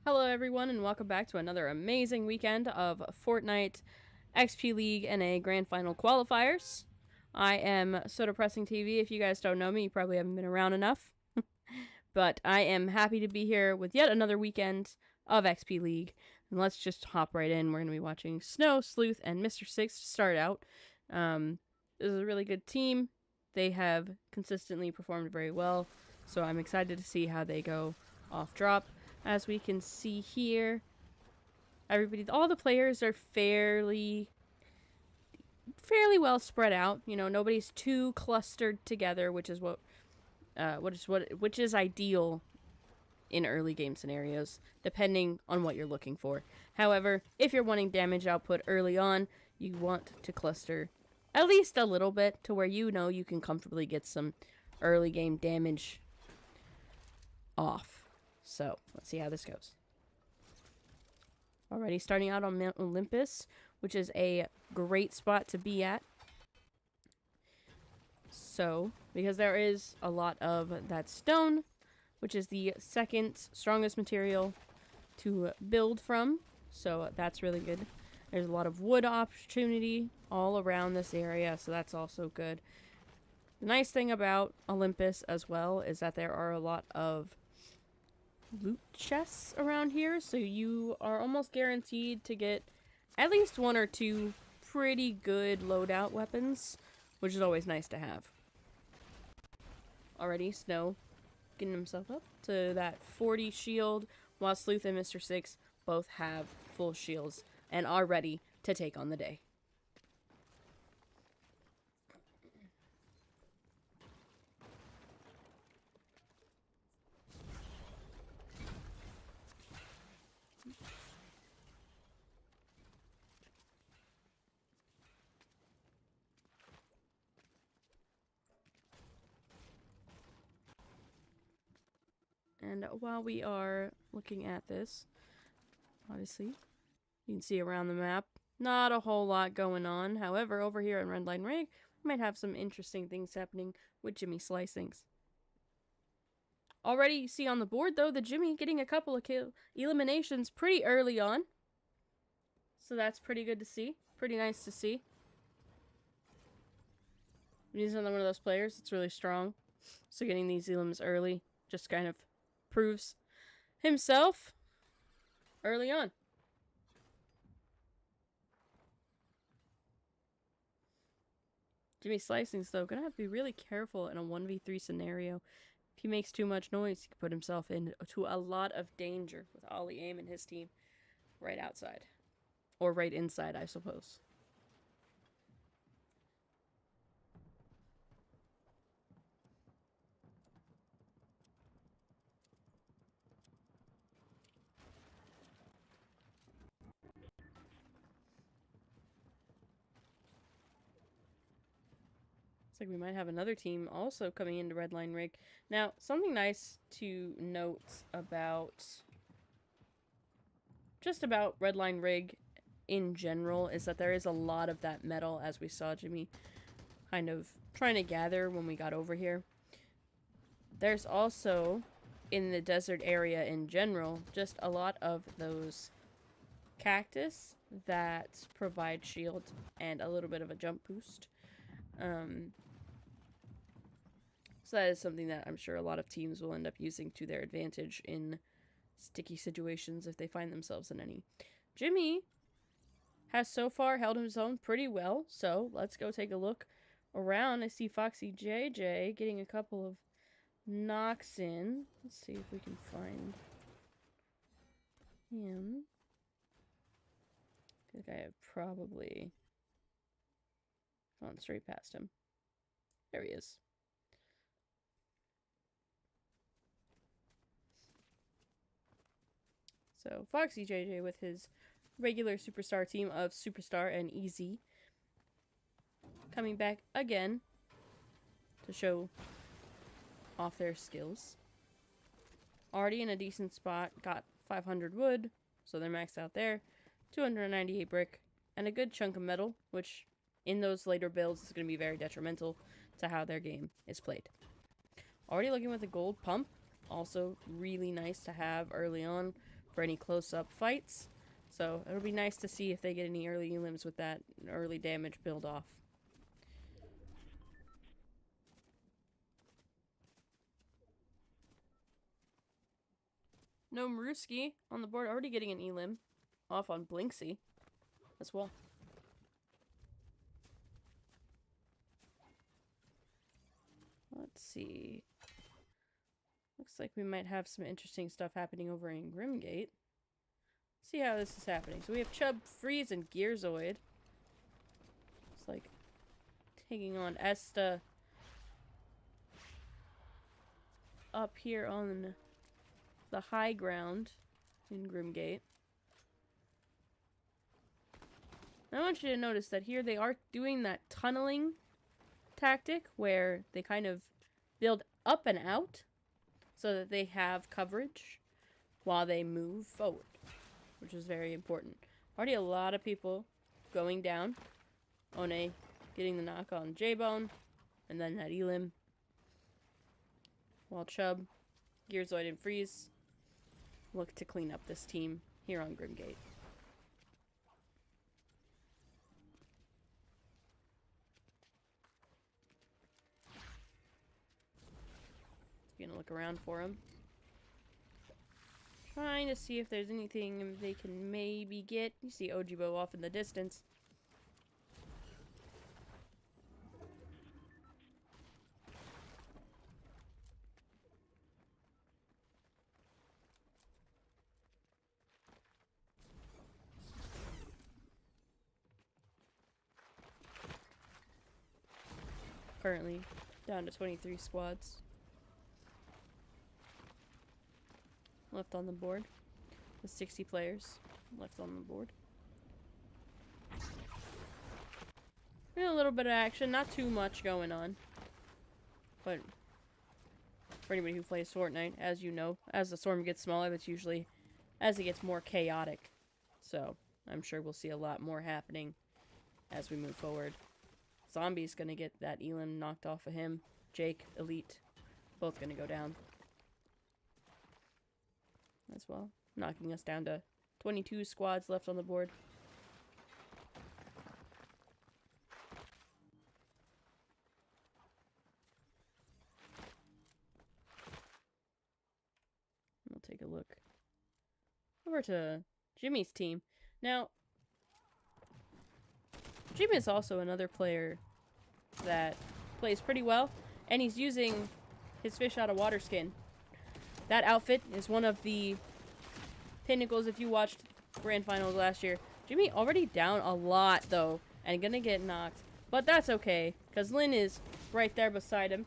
Hello everyone and welcome back to another amazing weekend of Fortnite XP League NA Grand Final Qualifiers. I am Soda Pressing TV. If you guys don't know me, you probably haven't been around enough. But I am happy to be here with yet another weekend of XP League. And let's just hop right in. We're going to be watching Snow, Sleuth, and Mr. Six to start out. This is a really good team. They have consistently performed very well. So I'm excited to see how they go off drop. As we can see here, all the players are fairly well spread out. You know, nobody's too clustered together, which is which is ideal in early game scenarios, depending on what you're looking for. However, if you're wanting damage output early on, you want to cluster at least a little bit to where you know you can comfortably get some early game damage off. So, let's see how this goes. Already starting out on Mount Olympus, which is a great spot to be at. So, because there is a lot of that stone, which is the second strongest material to build from. So, that's really good. There's a lot of wood opportunity all around this area, so that's also good. The nice thing about Olympus as well is that there are a lot of loot chests around here, so you are almost guaranteed to get at least one or two pretty good loadout weapons, which is always nice to have. Already, Snow getting himself up to that 40 shield, while Sleuth and Mr. Six both have full shields and are ready to take on the day. And while we are looking at this, obviously, you can see around the map, not a whole lot going on. However, over here in Redline Rig, we might have some interesting things happening with Jimmy Slicings. Already, you see on the board, though, the Jimmy getting a couple of eliminations pretty early on. So that's pretty good to see. Pretty nice to see. He's another one of those players that's really strong. So getting these elims early just kind of proves himself early on. Jimmy Slicings, though, gonna have to be really careful in a 1v3 scenario. If he makes too much noise, he could put himself into a lot of danger with Ollie Aim and his team right outside. Or right inside, I suppose. Looks like we might have another team also coming into Redline Rig. Now, something nice to note about Redline Rig in general is that there is a lot of that metal, as we saw Jimmy kind of trying to gather when we got over here. There's also, in the desert area in general, just a lot of those cactus that provide shield and a little bit of a jump boost. So that is something that I'm sure a lot of teams will end up using to their advantage in sticky situations if they find themselves in any. Jimmy has so far held his own pretty well, so let's go take a look around. I see Foxy JJ getting a couple of knocks in. Let's see if we can find him. I think I have probably gone straight past him. There he is. So Foxy JJ with his regular superstar team of Superstar and Easy coming back again to show off their skills. Already in a decent spot, got 500 wood, so they're maxed out there, 298 brick, and a good chunk of metal, which in those later builds is going to be very detrimental to how their game is played. Already looking with a gold pump, also really nice to have early on for any close-up fights. So it'll be nice to see if they get any early elims with that early damage build off. No Maruski on the board, already getting an elim off on Blinksy as well. Let's see. Looks like we might have some interesting stuff happening over in Grimgate. See how this is happening. So we have Chub, Freeze, and Gearzoid. It's like taking on Esta up here on the high ground in Grimgate. I want you to notice that here they are doing that tunneling tactic where they kind of build up and out so that they have coverage while they move forward, which is very important. Already a lot of people going down. One getting the knock on J-Bone, and then that elim. While Chub, Gearzoid, and Freeze look to clean up this team here on Grimgate. Gonna look around for him. Trying to see if there's anything they can maybe get. You see Ojibo off in the distance. Currently down to 23 squads left on the board, with 60 players left on the board. A little bit of action, not too much going on, but for anybody who plays Fortnite, as you know, as the storm gets smaller, that's usually as it gets more chaotic. So I'm sure we'll see a lot more happening as we move forward. Zombie's gonna get that elim knocked off of him. Jake, Elite, both gonna go down as well, knocking us down to 22 squads left on the board. We'll take a look over to Jimmy's team. Now, Jimmy is also another player that plays pretty well, and he's using his fish out of water skin. That outfit is one of the pinnacles if you watched Grand Finals last year. Jimmy already down a lot, though, and gonna get knocked. But that's okay, because Lynn is right there beside him.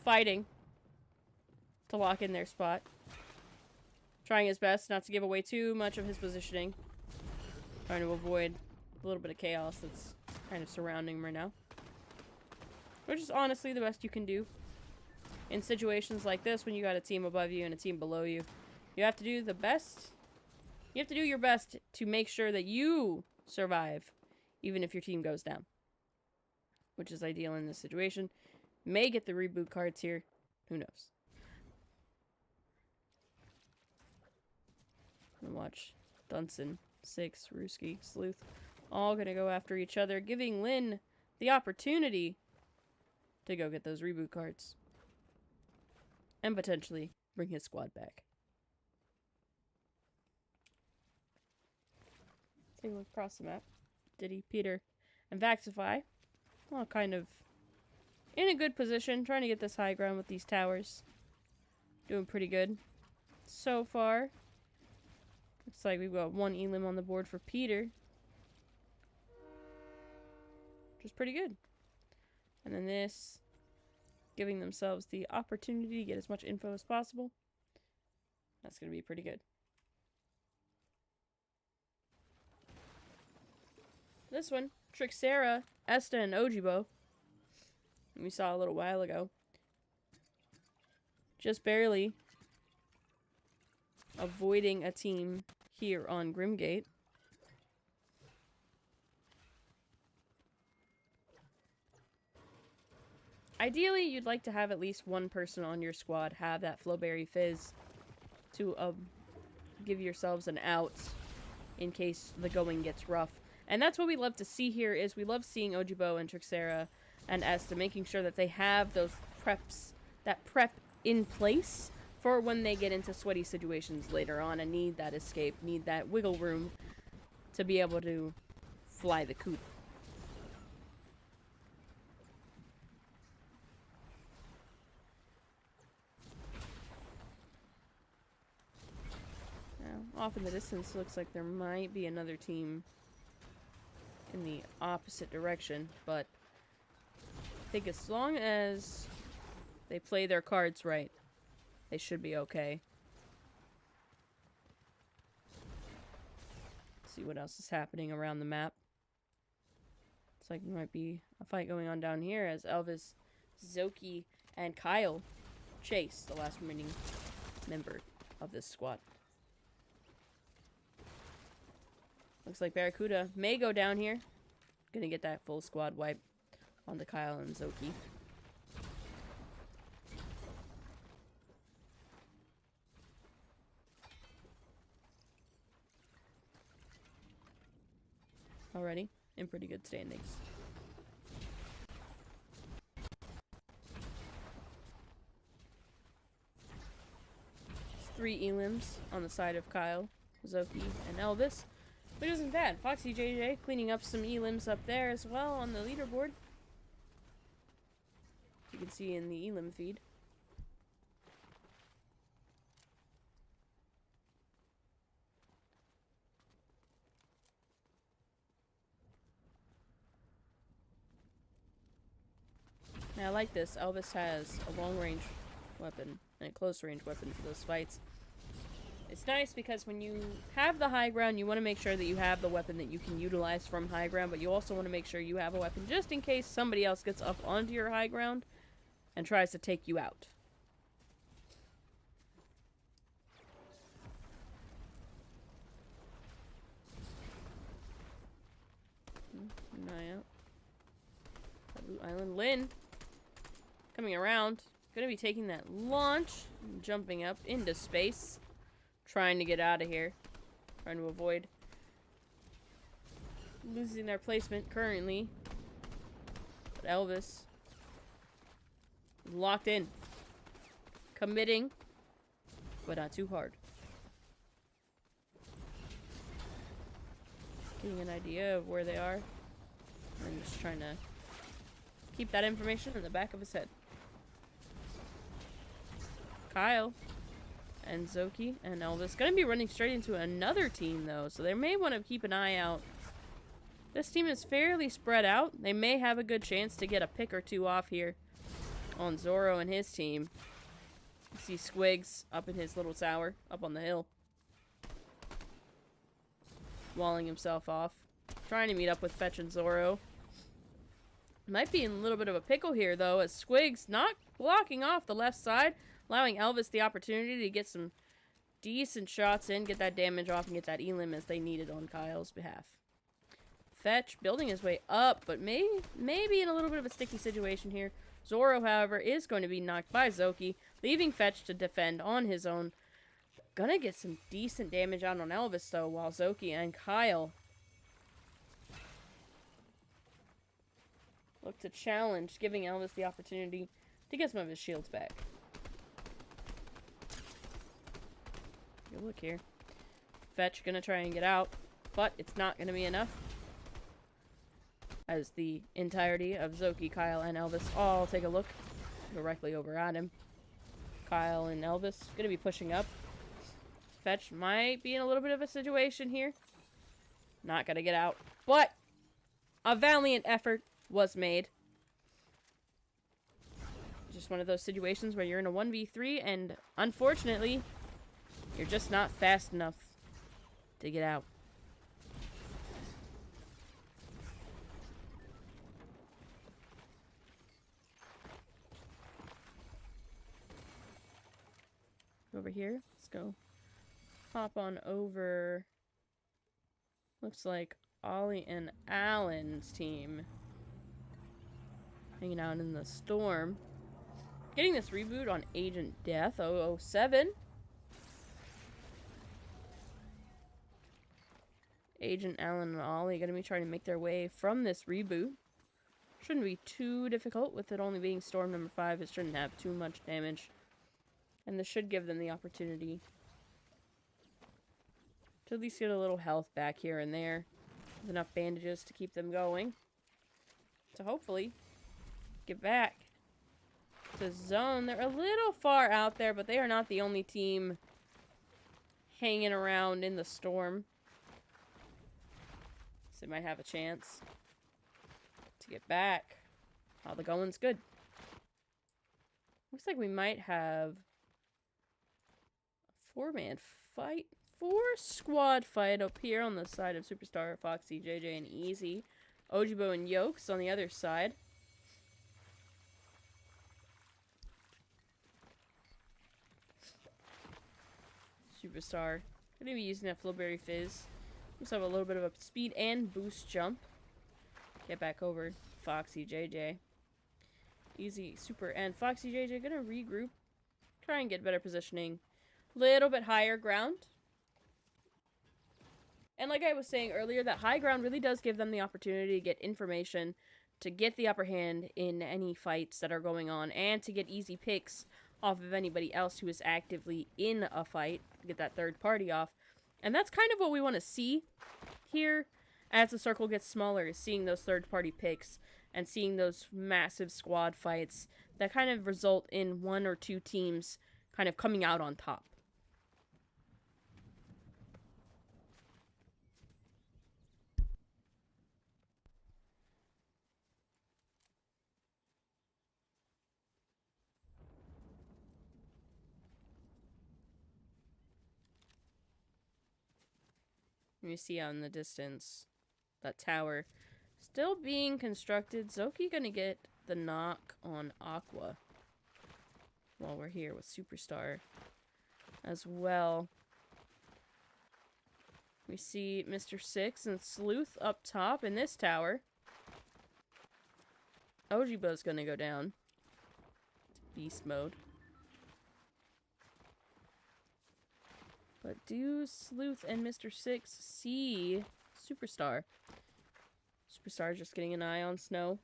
Fighting to lock in their spot. Trying his best not to give away too much of his positioning. Trying to avoid a little bit of chaos that's kind of surrounding him right now. Which is honestly the best you can do. In situations like this, when you got a team above you and a team below you, you have to do the best. You have to do your best to make sure that you survive, even if your team goes down. Which is ideal in this situation. May get the reboot cards here. Who knows? And watch Dunson, Six, Ruski, Sleuth, all gonna go after each other, giving Lynn the opportunity to go get those reboot cards. And potentially bring his squad back. Take a look across the map. Diddy, Peter, and Vaxify all kind of in a good position, trying to get this high ground with these towers. Doing pretty good so far. Looks like we've got one elim on the board for Peter, which is pretty good. And then this, giving themselves the opportunity to get as much info as possible. That's going to be pretty good. This one, Trixera, Esta, and Ojibo, we saw a little while ago. Just barely avoiding a team here on Grimgate. ideally, you'd like to have at least one person on your squad have that Flowberry Fizz to give yourselves an out in case the going gets rough. And that's what we love to see here, is we love seeing Ojibo and Trixera and Esta making sure that they have those preps, that prep in place for when they get into sweaty situations later on and need that escape, need that wiggle room to be able to fly the coop. Now, off in the distance, looks like there might be another team in the opposite direction, but I think as long as they play their cards right, they should be okay. Let's see what else is happening around the map. Looks like there might be a fight going on down here as Elvis, Zoki, and Kyle chase the last remaining member of this squad. Looks like Barracuda may go down here. Gonna get that full squad wipe on the Kyle and Zoki. Already in pretty good standings. It's 3 elims on the side of Kyle, Zoki, and Elvis. But it wasn't bad. Foxy JJ cleaning up some elims up there as well on the leaderboard. You can see in the elim feed. Now I like this. Elvis has a long-range weapon and a close-range weapon for those fights. It's nice because when you have the high ground, you want to make sure that you have the weapon that you can utilize from high ground, but you also want to make sure you have a weapon just in case somebody else gets up onto your high ground and tries to take you out. Keep an eye out. Blue Island Lynn coming around. Gonna be taking that launch, jumping up into space. Trying to get out of here. Trying to avoid losing their placement currently. But Elvis locked in. Committing. But not too hard. Getting an idea of where they are. And just trying to keep that information in the back of his head. Kyle and Zoki and Elvis gonna be running straight into another team though, so they may want to keep an eye out. This team is fairly spread out. They may have a good chance to get a pick or two off here on Zorro and his team. You see Squigs up in his little tower up on the hill, walling himself off, trying to meet up with Fetch and Zorro. Might be in a little bit of a pickle here though, as Squigs not blocking off the left side, allowing Elvis the opportunity to get some decent shots in, get that damage off, and get that elim as they needed on Kyle's behalf. Fetch building his way up, but maybe in a little bit of a sticky situation here. Zorro, however, is going to be knocked by Zoki, leaving Fetch to defend on his own. Gonna get some decent damage out on Elvis, though, while Zoki and Kyle look to challenge, giving Elvis the opportunity to get some of his shields back. Good look here. Fetch gonna try and get out, but it's not gonna be enough, as the entirety of Zoki, Kyle, and Elvis all take a look directly over at him. Kyle and Elvis gonna be pushing up. Fetch might be in a little bit of a situation here. Not gonna get out, but a valiant effort was made. Just one of those situations where you're in a 1v3 and unfortunately you're just not fast enough to get out. Over here, let's go hop on over. Looks like Ollie and Alan's team. hanging out in the storm. Getting this reboot on Agent Death 007. Agent Alan and Ollie going to be trying to make their way from this reboot. Shouldn't be too difficult with it only being storm number 5. It shouldn't have too much damage. And this should give them the opportunity to at least get a little health back here and there. With enough bandages to keep them going. To hopefully get back to zone. They're a little far out there, but they are not the only team hanging around in the storm. So they might have a chance to get back. Oh, the going's good. Looks like we might have a 4-man fight. 4-squad fight up here on the side of Superstar, Foxy, JJ, and Easy. Ojibo and Yokes on the other side. Superstar. Gonna be using that Flowberry Fizz. Must have a little bit of a speed and boost jump. Get back over Foxy, JJ. Easy, Super, and Foxy, JJ gonna regroup. Try and get better positioning. Little bit higher ground. And like I was saying earlier, that high ground really does give them the opportunity to get information, to get the upper hand in any fights that are going on, and to get easy picks off of anybody else who is actively in a fight, get that third party off. And that's kind of what we want to see here as the circle gets smaller, is seeing those third party picks and seeing those massive squad fights that kind of result in 1 or 2 teams kind of coming out on top. You see out in the distance that tower still being constructed. Zoki gonna get the knock on Aqua while we're here with Superstar as well. We see Mr. Six and Sleuth up top in this tower. Ojibo's gonna go down. Beast mode. But do Sleuth and Mr. Six see Superstar? Superstar just getting an eye on Snow.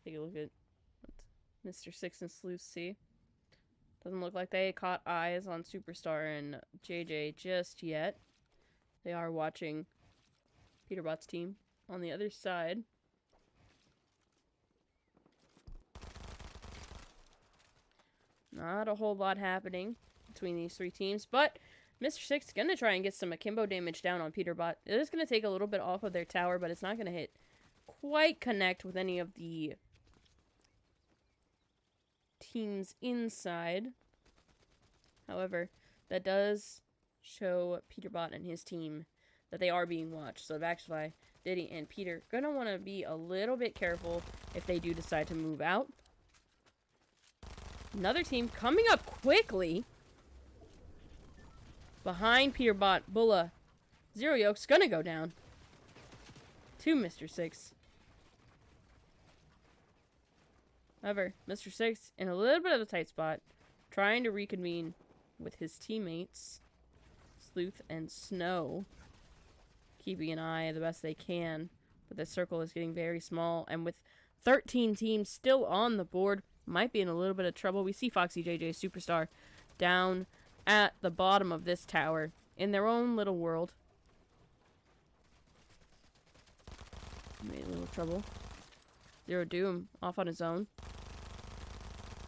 Take a look at what Mr. Six and Sleuth see. Doesn't look like they caught eyes on Superstar and JJ just yet. They are watching Peterbot's team on the other side. Not a whole lot happening between these 3 teams, but Mr. Six is going to try and get some akimbo damage down on Peterbot. It is going to take a little bit off of their tower, but it's not going to quite connect with any of the teams inside. However, that does show Peterbot and his team that they are being watched. So Vaxify, Diddy, and Peter going to want to be a little bit careful if they do decide to move out. Another team coming up quickly. Behind Peterbot, Bulla. Zero Yoke's gonna go down. To Mr. Six. However, Mr. Six in a little bit of a tight spot. Trying to reconvene with his teammates. Sleuth and Snow. Keeping an eye the best they can. But the circle is getting very small. And with 13 teams still on the board, might be in a little bit of trouble. We see Foxy, JJ, Superstar down at the bottom of this tower in their own little world. Made a little trouble. Zero Doom off on his own.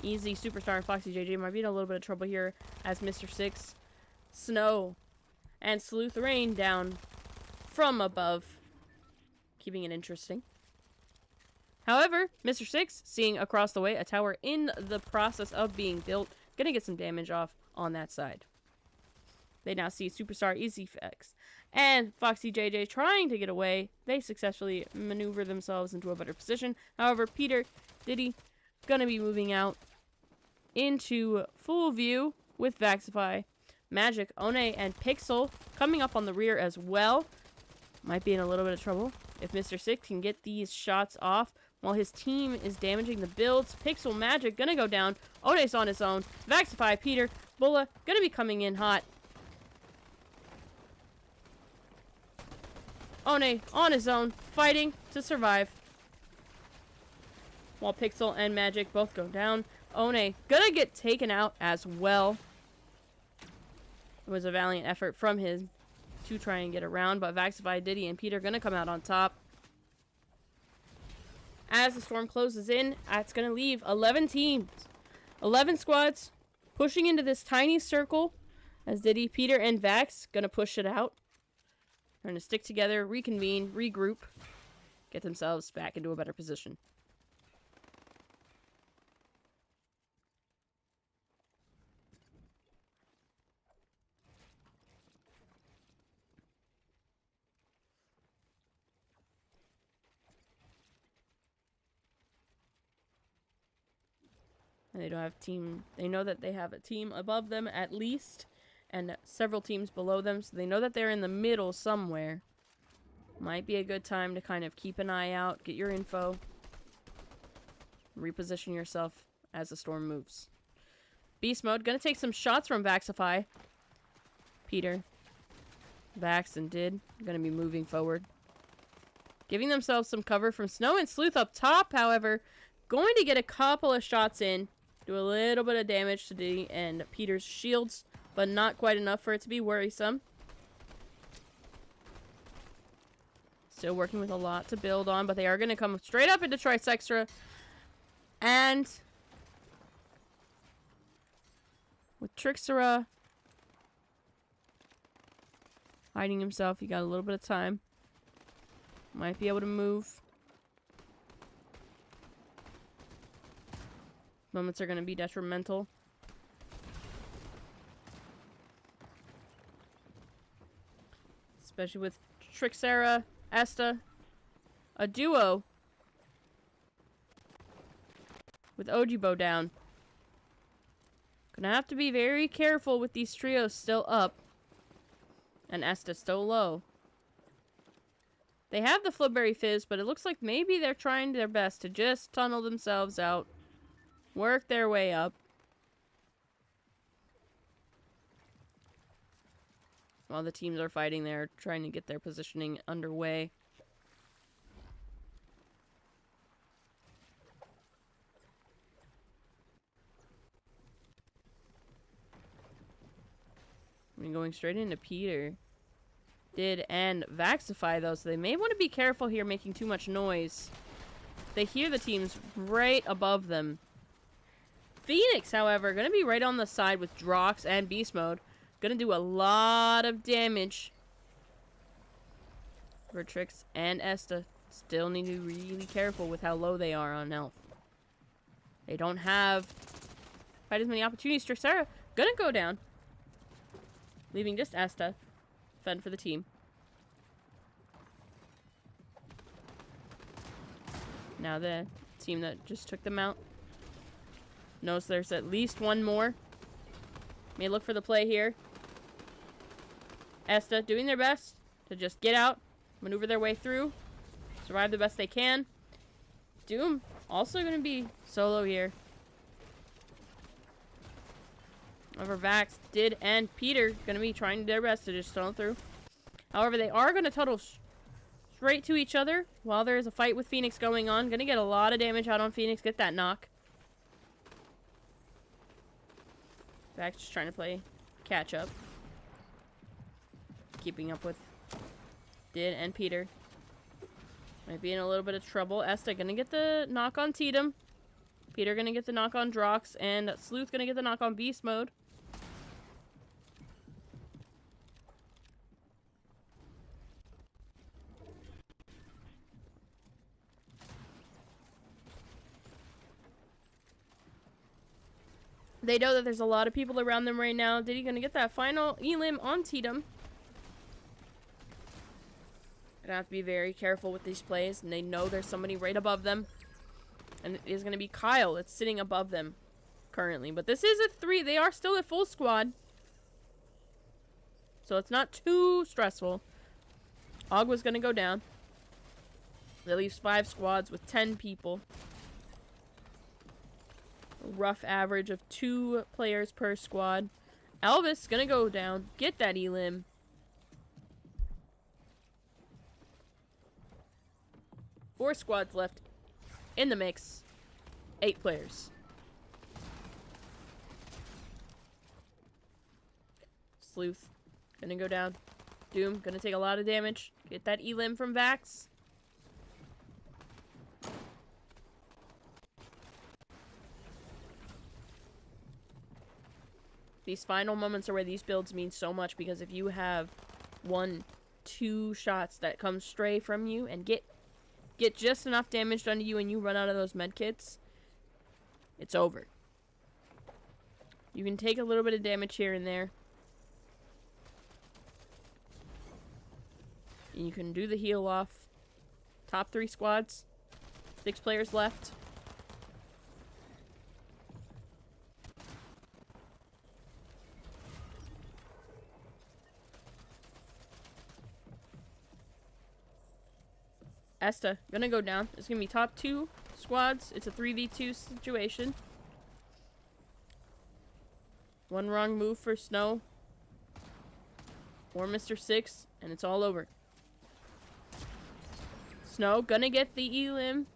Easy, Superstar, and Foxy, JJ might be in a little bit of trouble here as Mr. Six, Snow, and Sleuth rain down from above. Keeping it interesting. However, Mr. Six, seeing across the way a tower in the process of being built, gonna get some damage off on that side. They now see Superstar, Easy Fix, and Foxy JJ trying to get away. They successfully maneuver themselves into a better position. However, Peter, Diddy, gonna be moving out into full view with Vaxify. Magic, One, and Pixel coming up on the rear as well. Might be in a little bit of trouble if Mr. Six can get these shots off while his team is damaging the builds. Pixel, Magic gonna go down. One's on his own. Vaxify, Peter, Bulla gonna be coming in hot. One on his own, fighting to survive. While Pixel and Magic both go down. One gonna get taken out as well. It was a valiant effort from him to try and get around, but Vaxify, Diddy, and Peter gonna come out on top. As the storm closes in, it's gonna leave 11 teams. 11 squads pushing into this tiny circle as Diddy, Peter, and Vax gonna push it out. They're gonna stick together, reconvene, regroup, get themselves back into a better position. They don't have team. They know that they have a team above them at least, and several teams below them, so they know that they're in the middle somewhere. Might be a good time to kind of keep an eye out, get your info, reposition yourself as the storm moves. Beast mode, gonna take some shots from Vaxify. Peter, Vax, and Did gonna be moving forward, giving themselves some cover from Snow and Sleuth up top. However, going to get a couple of shots in. Do a little bit of damage to Diddy and Peter's shields, but not quite enough for it to be worrisome. Still working with a lot to build on, but they are going to come straight up into Trisextra. And with Trixera hiding himself, he got a little bit of time. Might be able to move. Moments are going to be detrimental. Especially with Trixera, Asta, a duo with Ojibo down. Gonna have to be very careful with these trios still up. And Asta still low. They have the Flipberry Fizz, but it looks like maybe they're trying their best to just tunnel themselves out. Work their way up. While the teams are fighting, they're trying to get their positioning underway. I'm going straight into Peter. Did and Vaxify though, so they may want to be careful here making too much noise. They hear the teams right above them. Phoenix, however, going to be right on the side with Drox and Beast Mode. Going to do a lot of damage. Vertrix and Esta still need to be really careful with how low they are on health. They don't have quite as many opportunities. Trixera going to go down. Leaving just Esta. Fend for the team. Now the team that just took them out knows there's at least one more. May look for the play here. Esta doing their best to just get out, maneuver their way through, survive the best they can. Doom also going to be solo here. However, Vax, Did, and Peter going to be trying their best to just tunnel through. However, they are going to tunnel straight to each other while there is a fight with Phoenix going on. Going to get a lot of damage out on Phoenix. Get that knock. Vax just trying to play catch up. Keeping up with Did and Peter. Might be in a little bit of trouble. Esta going to get the knock on Tatum. Peter going to get the knock on Drox. And Sleuth going to get the knock on Beast Mode. They know that there's a lot of people around them right now. Diddy gonna get that final elim on Tatum. Gonna have to be very careful with these plays, and they know there's somebody right above them. And it is gonna be Kyle that's sitting above them currently. But this is a 3. They are still a full squad. so it's not too stressful. Agwa's gonna go down. That leaves 5 squads with 10 people. A rough average of 2 players per squad. Elvis gonna go down. Get that elim. Four squads left in the mix. 8 players. Sleuth gonna go down. Doom gonna take a lot of damage. Get that elim from Vax. These final moments are where these builds mean so much, because if you have 1, 2 shots that come stray from you and get just enough damage done to you and you run out of those medkits, it's over. You can take a little bit of damage here and there. And you can do the heal off. Top 3 squads. 6 players left. Esta, gonna go down. It's gonna be top 2 squads. It's a 3v2 situation. One wrong move for Snow or Mr. Six, and it's all over. Snow gonna get the elim,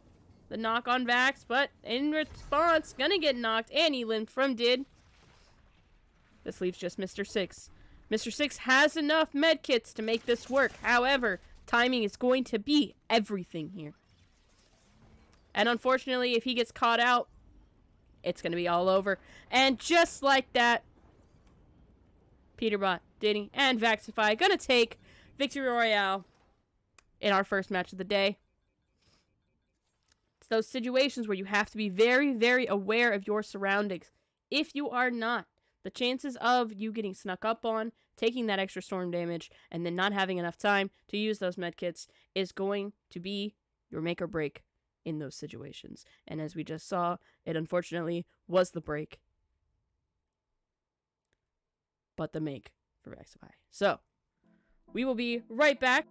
the knock on Vax, but in response, gonna get knocked and elim from Did. This leaves just Mr. Six. Mr. Six has enough medkits to make this work. However, timing is going to be everything here. And unfortunately, if he gets caught out, it's going to be all over. And just like that, Peterbot, Diddy, and Vaxify gonna take Victory Royale in our first match of the day. It's those situations where you have to be very, very aware of your surroundings. If you are not, the chances of you getting snuck up on, taking that extra storm damage, and then not having enough time to use those medkits is going to be your make or break in those situations. And as we just saw, it unfortunately was the break, but the make for Vaxify. So, we will be right back.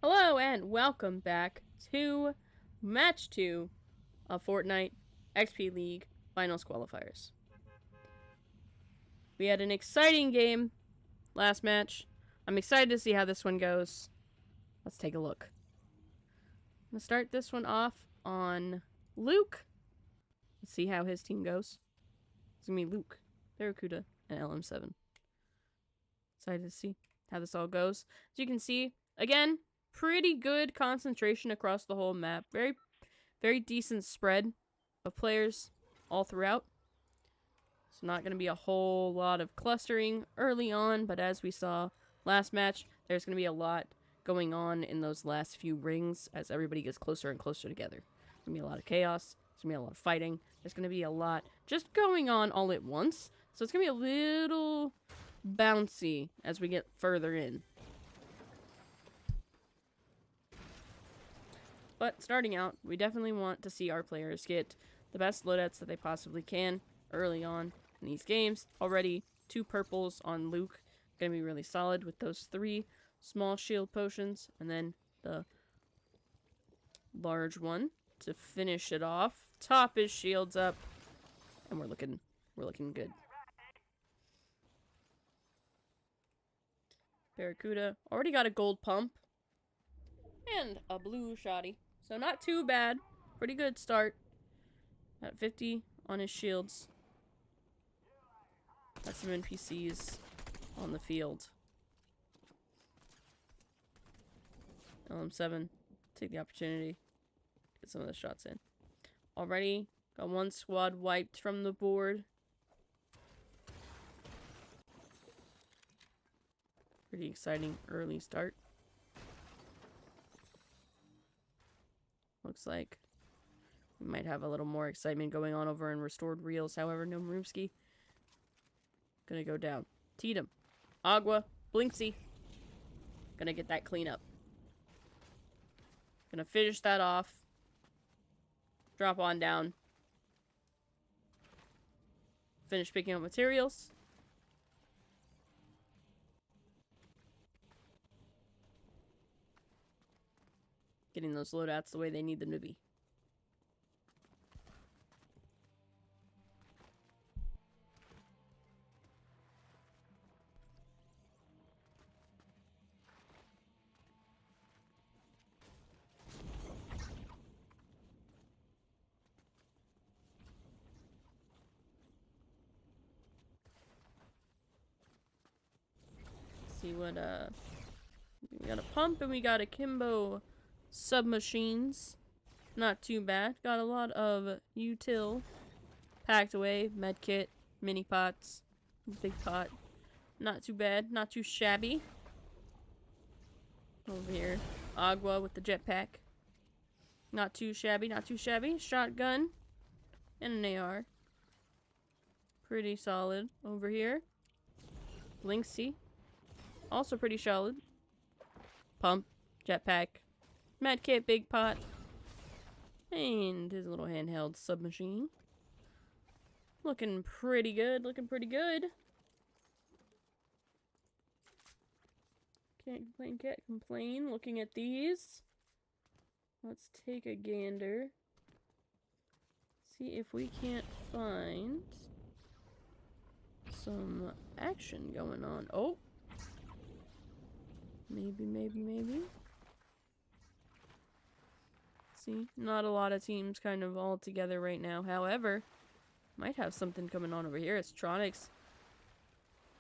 Hello and welcome back to Match 2 of Fortnite XP League Finals Qualifiers. We had an exciting game last match. I'm excited to see how this one goes. Let's take a look. I'm going to start this one off on Luke. Let's see how his team goes. It's going to be Luke, Barracuda, and LM7. Excited to see how this all goes. As you can see, again, pretty good concentration across the whole map. Very decent spread of players all throughout. It's not going to be a whole lot of clustering early on, but as we saw last match, there's going to be a lot going on in those last few rings as everybody gets closer and closer together. There's going to be a lot of chaos. There's going to be a lot of fighting. There's going to be a lot just going on all at once. So it's going to be a little bouncy as we get further in. But starting out, we definitely want to see our players get the best loadouts that they possibly can early on in these games. Already 2 purples on Luke. Gonna be really solid with those 3 small shield potions. And then the large one to finish it off. Top his shields up. And we're looking good. Barracuda already got a gold pump. And a blue shoddy. So not too bad. Pretty good start. At 50 on his shields. Got some NPCs on the field. LM7, take the opportunity. Get some of the shots in. Already got 1 squad wiped from the board. Pretty exciting early start. Looks like we might have a little more excitement going on over in Restored Reels. However, no Marumski. Gonna go down. Tatum. Agua. Blinksy. Gonna get that clean up. Gonna finish that off. Drop on down. Finish picking up materials. Getting those loadouts the way they need them to be. See what, we got a pump and we got a Kimbo submachines. Not too bad. Got a lot of util packed away. Medkit, mini pots, big pot. Not too bad. Not too shabby. Over here, Agua with the jetpack. Not too shabby. Not too shabby. Shotgun and an AR. Pretty solid over here. Blinksy. Also pretty solid. Pump, jetpack, medkit, big pot, and his little handheld submachine. Looking pretty good, looking pretty good. Can't complain, can't complain. Looking at these. Let's take a gander. See if we can't find some action going on. Oh! Maybe. See, not a lot of teams kind of all together right now. However, might have something coming on over here. It's Tronics.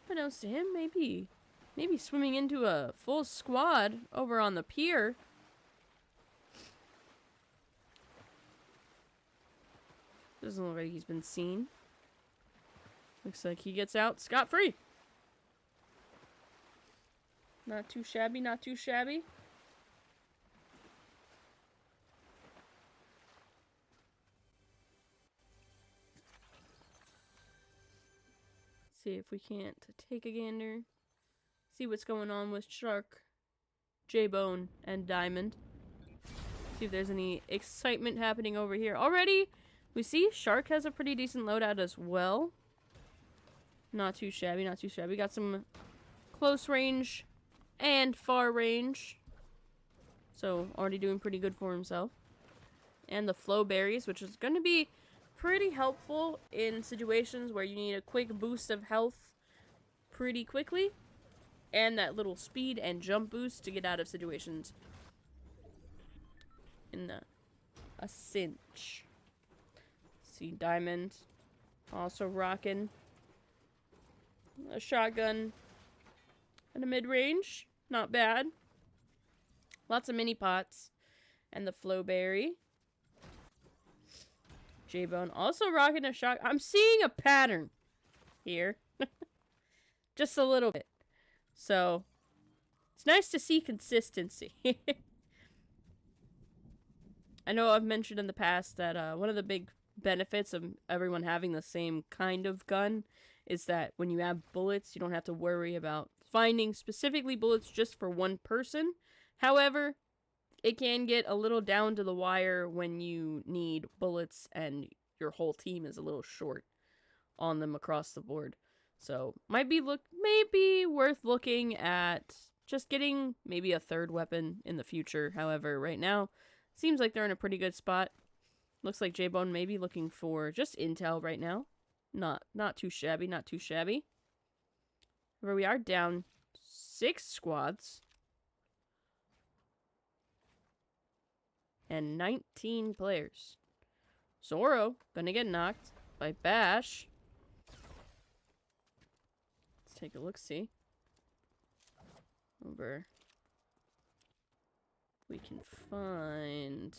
Unbeknownst to him, maybe swimming into a full squad over on the pier. Doesn't look like he's been seen. Looks like he gets out scot-free. Not too shabby, not too shabby. See if we can't take a gander. See what's going on with Shark, J-Bone, and Diamond. See if there's any excitement happening over here. Already, we see Shark has a pretty decent loadout as well. Not too shabby, not too shabby. Got some close range and far range. So already doing pretty good for himself. And the flow berries, which is going to be pretty helpful in situations where you need a quick boost of health pretty quickly. And that little speed and jump boost to get out of situations in a cinch. See Diamond also rocking a shotgun and a mid-range. Not bad. Lots of mini pots. And the Flowberry. J-Bone also rocking a shotgun. I'm seeing a pattern here. Just a little bit. So, it's nice to see consistency. I know I've mentioned in the past that one of the big benefits of everyone having the same kind of gun is that when you have bullets, you don't have to worry about finding specifically bullets just for one person. However, it can get a little down to the wire when you need bullets and your whole team is a little short on them across the board. So, maybe worth looking at just getting maybe a third weapon in the future. However, right now, seems like they're in a pretty good spot. Looks like J-Bone may be looking for just intel right now. Not too shabby, not too shabby. Where we are down 6 squads. And 19 players. Zoro gonna get knocked by Bash. Let's take a look-see. Over. We can find...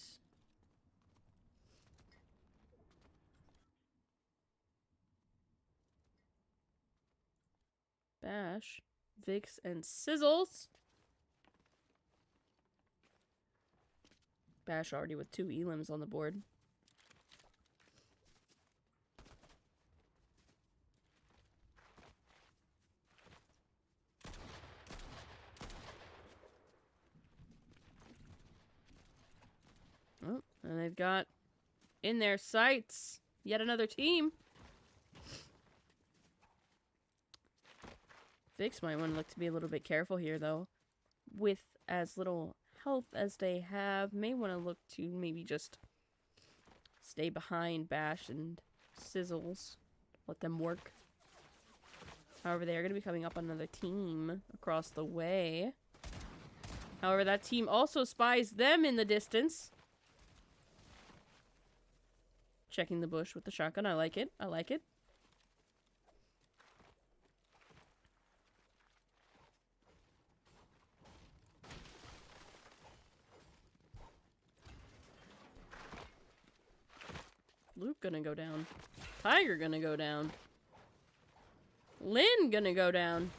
Bash, Vix, and Sizzles. Bash already with 2 elims on the board. Oh, and they've got in their sights yet another team. Vix might want to look to be a little bit careful here, though. With as little health as they have, may want to look to maybe just stay behind Bash and Sizzles. Let them work. However, they are going to be coming up on another team across the way. However, that team also spies them in the distance. Checking the bush with the shotgun. I like it. I like it. Luke gonna go down. Tiger gonna go down. Lynn gonna go down.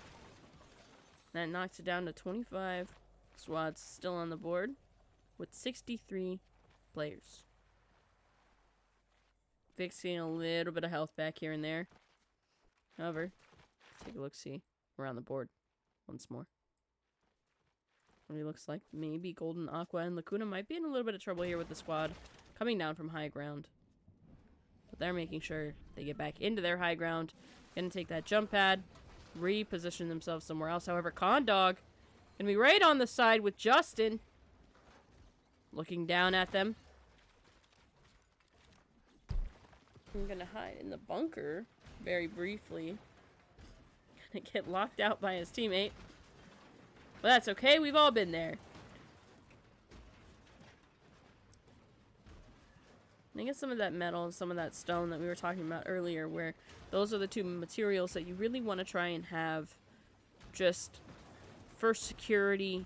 That knocks it down to 25 squads still on the board with 63 players. Vic's getting a little bit of health back here and there. However, let's take a look-see around the board once more. What it looks like maybe Golden, Aqua, and Lacuna might be in a little bit of trouble here with the squad coming down from high ground. But they're making sure they get back into their high ground. Gonna take that jump pad, reposition themselves somewhere else. However, Condog gonna be right on the side with Justin. Looking down at them. I'm gonna hide in the bunker very briefly. Gonna get locked out by his teammate. But that's okay, we've all been there. I guess some of that metal and some of that stone that we were talking about earlier, where those are the 2 materials that you really want to try and have just for security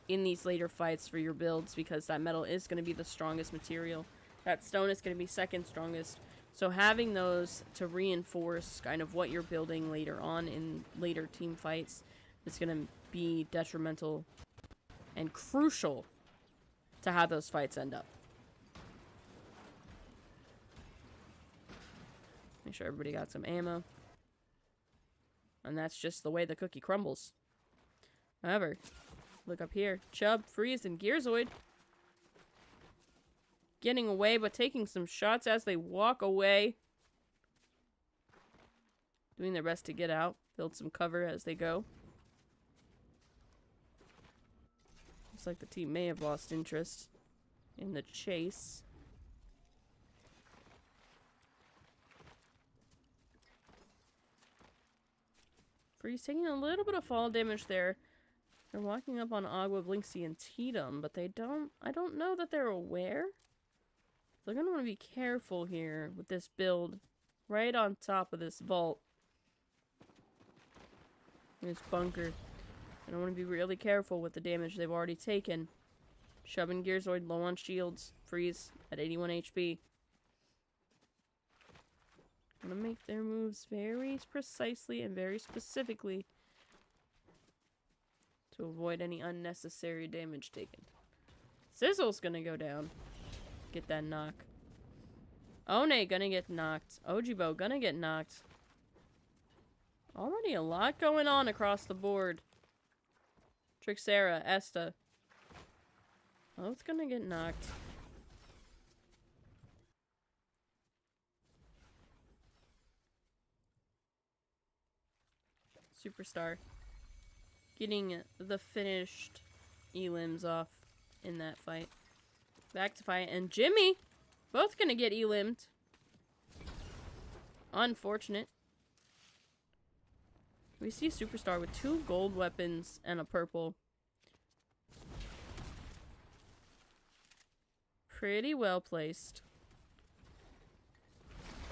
in these later fights for your builds, because that metal is going to be the strongest material. That stone is going to be second strongest. So having those to reinforce kind of what you're building later on in later team fights is going to be detrimental and crucial to how those fights end up. Make sure everybody got some ammo. And that's just the way the cookie crumbles. However, look up here. Chubb, Freeze, and Gearzoid getting away, but taking some shots as they walk away. Doing their best to get out. Build some cover as they go. Looks like the team may have lost interest in the chase. Freeze taking a little bit of fall damage there. They're walking up on Agua, Blinksy, and Tatum, but I don't know that they're aware. They're gonna want to be careful here with this build right on top of this vault. This bunker. I don't want to be really careful with the damage they've already taken. Shoving Gearzoid low on shields. Freeze at 81 HP. Gonna make their moves very precisely and very specifically to avoid any unnecessary damage taken. Sizzle's gonna go down. Get that knock. One gonna get knocked. Ojibo gonna get knocked. Already a lot going on across the board. Trixera, Esta. Both gonna get knocked. Superstar getting the finished elims off in that fight. Back to fight, and Jimmy both gonna get elimed. Unfortunate. We see Superstar with 2 gold weapons and a purple. Pretty well placed.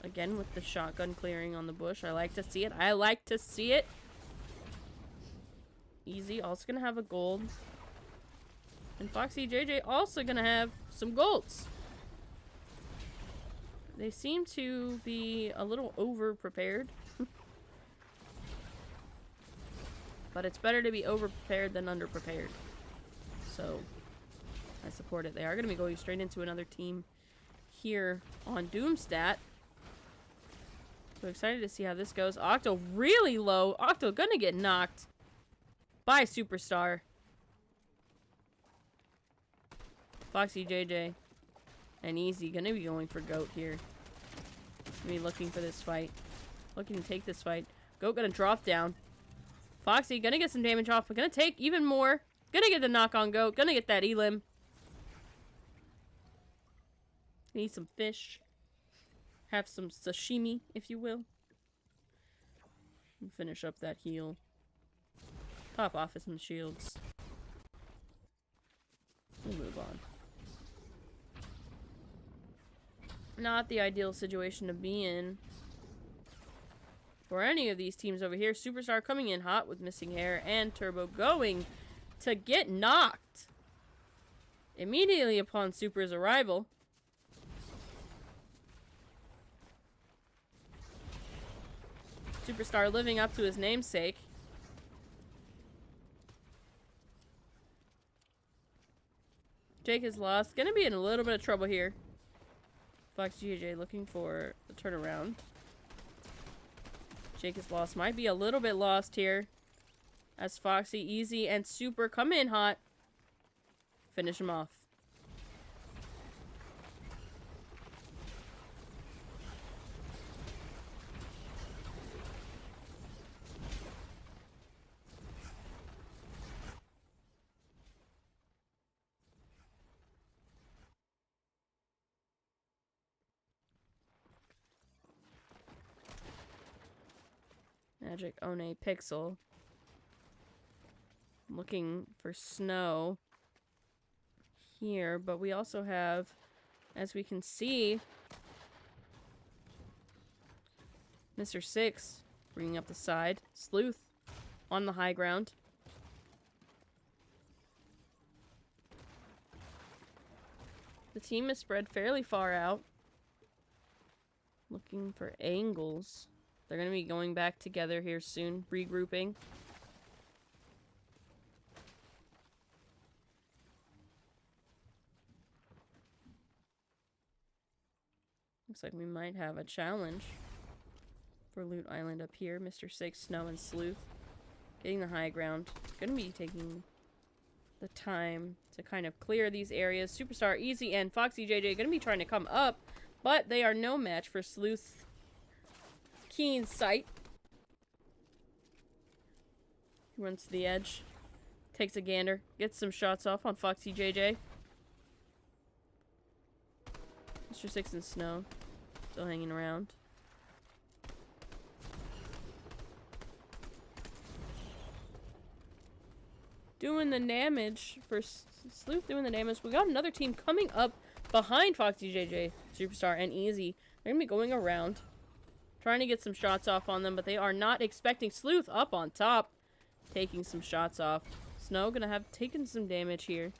Again with the shotgun clearing on the bush. I like to see it. I like to see it. Easy. Also gonna have a gold. And Foxy JJ also gonna have some golds. They seem to be a little over-prepared. But it's better to be over-prepared than under-prepared. So, I support it. They are going to be going straight into another team here on Doomstat. So excited to see how this goes. Octo really low. Octo gonna get knocked by Superstar. Foxy JJ and Easy gonna be going for Goat here. Gonna be looking for this fight. Looking to take this fight. Goat gonna drop down. Foxy gonna get some damage off, but gonna take even more. Gonna get the knock on Goat. Gonna get that elim. Need some fish. Have some sashimi, if you will. And finish up that heal. Top off with some shields. We'll move on. Not the ideal situation to be in for any of these teams over here. Superstar coming in hot with missing hair, and Turbo going to get knocked immediately upon Super's arrival. Superstar living up to his namesake. Jake is lost. Gonna be in a little bit of trouble here. Fox GJ looking for the turnaround. Jake is lost. Might be a little bit lost here. As Foxy, Easy, and Super come in hot. Finish him off. Magic One Pixel. Looking for snow here, but we also have, as we can see, Mr. Six bringing up the side. Sleuth on the high ground. The team is spread fairly far out. Looking for angles. They're going to be going back together here soon, regrouping. Looks like we might have a challenge for Loot Island up here. Mr. Six, Snow, and Sleuth getting the high ground. Going to be taking the time to kind of clear these areas. Superstar, Easy, and Foxy JJ going to be trying to come up, but they are no match for Sleuth's keen sight. He runs to the edge. Takes a gander. Gets some shots off on Foxy JJ. Mr. Six and Snow. Still hanging around. Doing the damage for Sleuth, doing the damage. We got another team coming up behind Foxy JJ, Superstar, and Easy. They're gonna be going around, trying to get some shots off on them, but they are not expecting Sleuth up on top, taking some shots off. Snow gonna have taken some damage here.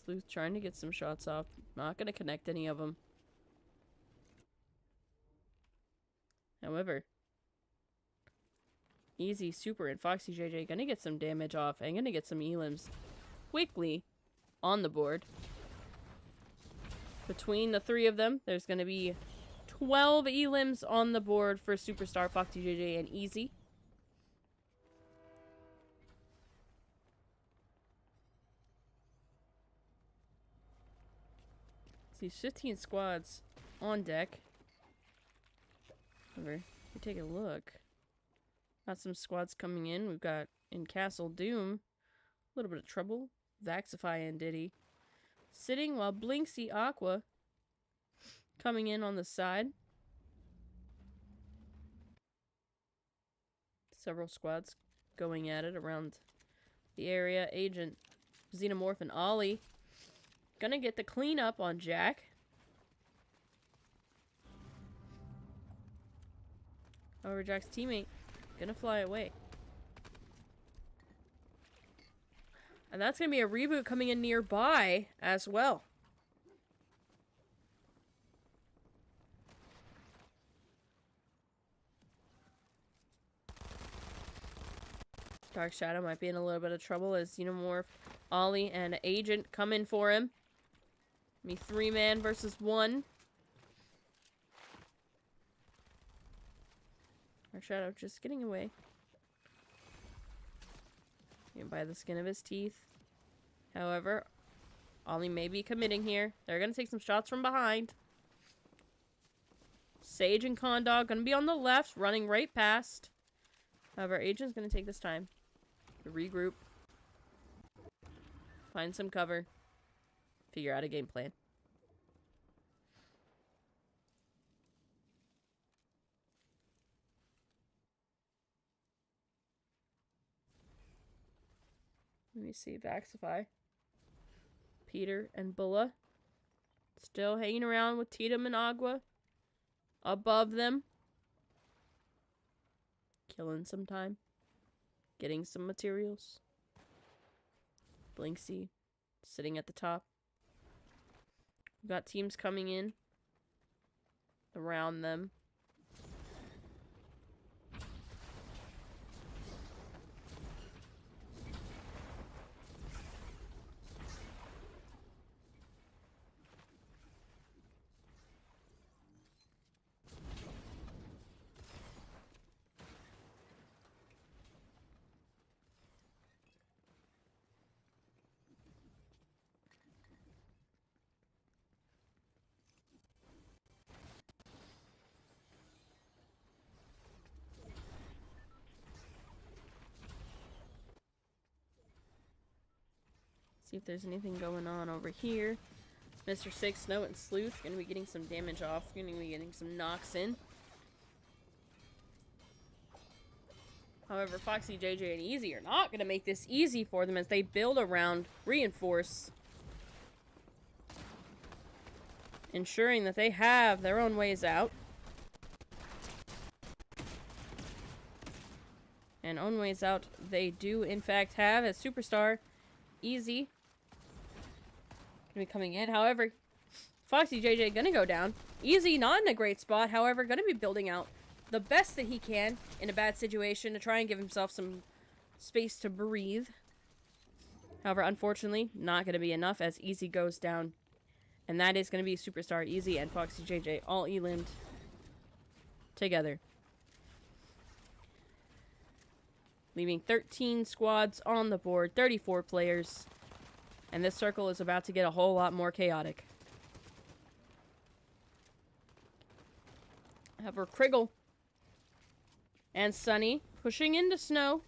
Sleuth trying to get some shots off. Not gonna connect any of them. However, Easy, Super, and Foxy JJ gonna get some damage off and gonna get some elims quickly on the board. Between the three of them, there's gonna be 12 elims on the board for Superstar, Foxy JJ, and Easy. See, 15 squads on deck. However, if we take a look, got some squads coming in. We've got in Castle Doom, a little bit of trouble. Vaxify and Diddy sitting while Blinksy Aqua coming in on the side. Several squads going at it around the area. Agent, Xenomorph, and Ollie gonna get the cleanup on Jack. However, Jack's teammate gonna fly away. And that's gonna be a reboot coming in nearby as well. Dark Shadow might be in a little bit of trouble as Xenomorph, Ollie, and Agent come in for him. Me 3-man versus 1. Dark Shadow just getting away. By the skin of his teeth. However, Ollie may be committing here. They're going to take some shots from behind. Sage and Condog going to be on the left, running right past. However, Agent's going to take this time to regroup. Find some cover. Figure out a game plan. Let me see, Vaxify. Peter and Bulla. Still hanging around with Tatum and Agua. Above them. Killing some time. Getting some materials. Blinksy sitting at the top. We've got teams coming in around them. See if there's anything going on over here. Mr. Six, Snow, and Sleuth gonna be getting some damage off. Gonna be getting some knocks in. However, Foxy, JJ, and Easy are not gonna make this easy for them as they build around Reinforce. Ensuring that they have their own ways out. And own ways out they do in fact have as Superstar, Easy gonna be coming in. However, Foxy JJ gonna go down. Easy not in a great spot, however, gonna be building out the best that he can in a bad situation to try and give himself some space to breathe. However, unfortunately, not gonna be enough as Easy goes down. And that is gonna be Superstar, Easy, and Foxy JJ all elimed together. Leaving 13 squads on the board, 34 players. And this circle is about to get a whole lot more chaotic. However, Kriggle and Sunny pushing into Snow.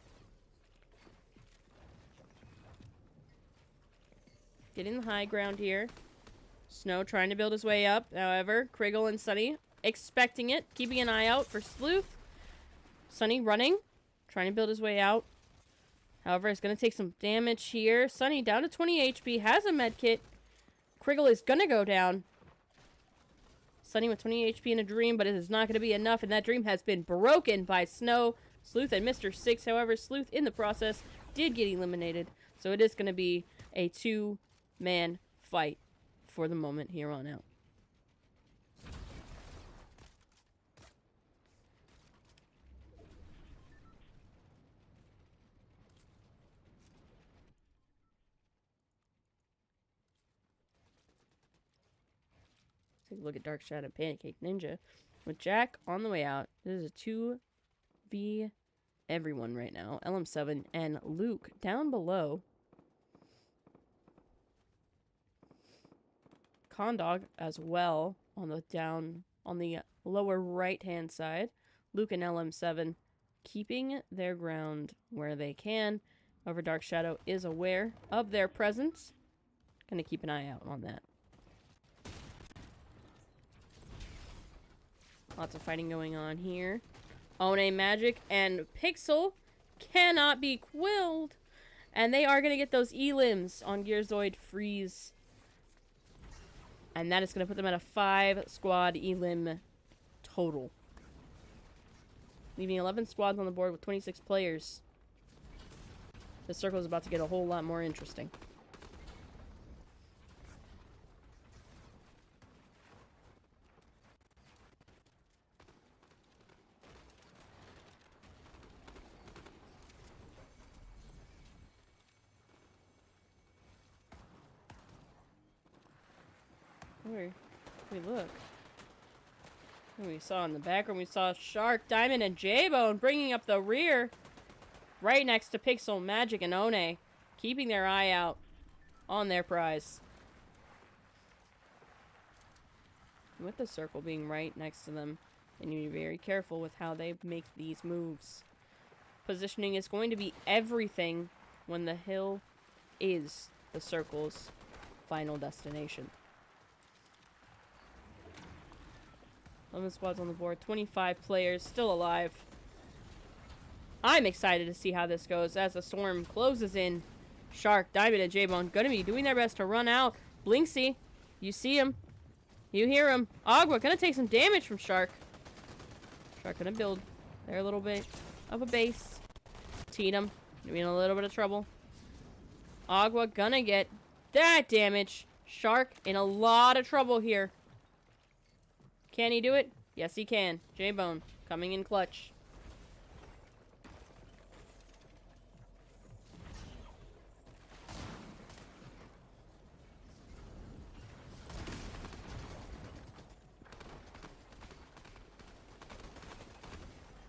Getting the high ground here. Snow trying to build his way up. However, Kriggle and Sunny expecting it. Keeping an eye out for Sleuth. Sunny running. Trying to build his way out. However, it's going to take some damage here. Sunny down to 20 HP. Has a med kit. Kriggle is going to go down. Sunny with 20 HP in a dream, but it is not going to be enough. And that dream has been broken by Snow, Sleuth, and Mr. Six. However, Sleuth in the process did get eliminated. So it is going to be a two-man fight for the moment here on out. Take a look at Dark Shadow Pancake Ninja. With Jack on the way out, this is a 2v everyone right now. LM7 and Luke down below. Condog as well on the lower right hand side. Luke and LM7 keeping their ground where they can. However, Dark Shadow is aware of their presence. Gonna keep an eye out on that. Lots of fighting going on here. One Magic and Pixel cannot be quilled. And they are going to get those elims on Gearzoid Freeze. And that is going to put them at a 5-squad elim total. Leaving 11 squads on the board with 26 players. The circle is about to get a whole lot more interesting. Where we look. We saw in the background, we saw Shark, Diamond, and J-Bone bringing up the rear. Right next to Pixel, Magic, and One. Keeping their eye out on their prize. With the circle being right next to them, they need to be very careful with how they make these moves. Positioning is going to be everything when the hill is the circle's final destination. 11 squads on the board, 25 players still alive. I'm excited to see how this goes as the storm closes in. Shark, Diamond, and J-Bone gonna be doing their best to run out. Blinksy, you see him. You hear him. Agua gonna take some damage from Shark. Shark gonna build their little bit of a base. Tatum, gonna be in a little bit of trouble. Agua gonna get that damage. Shark in a lot of trouble here. Can he do it? Yes, he can. J-Bone coming in clutch.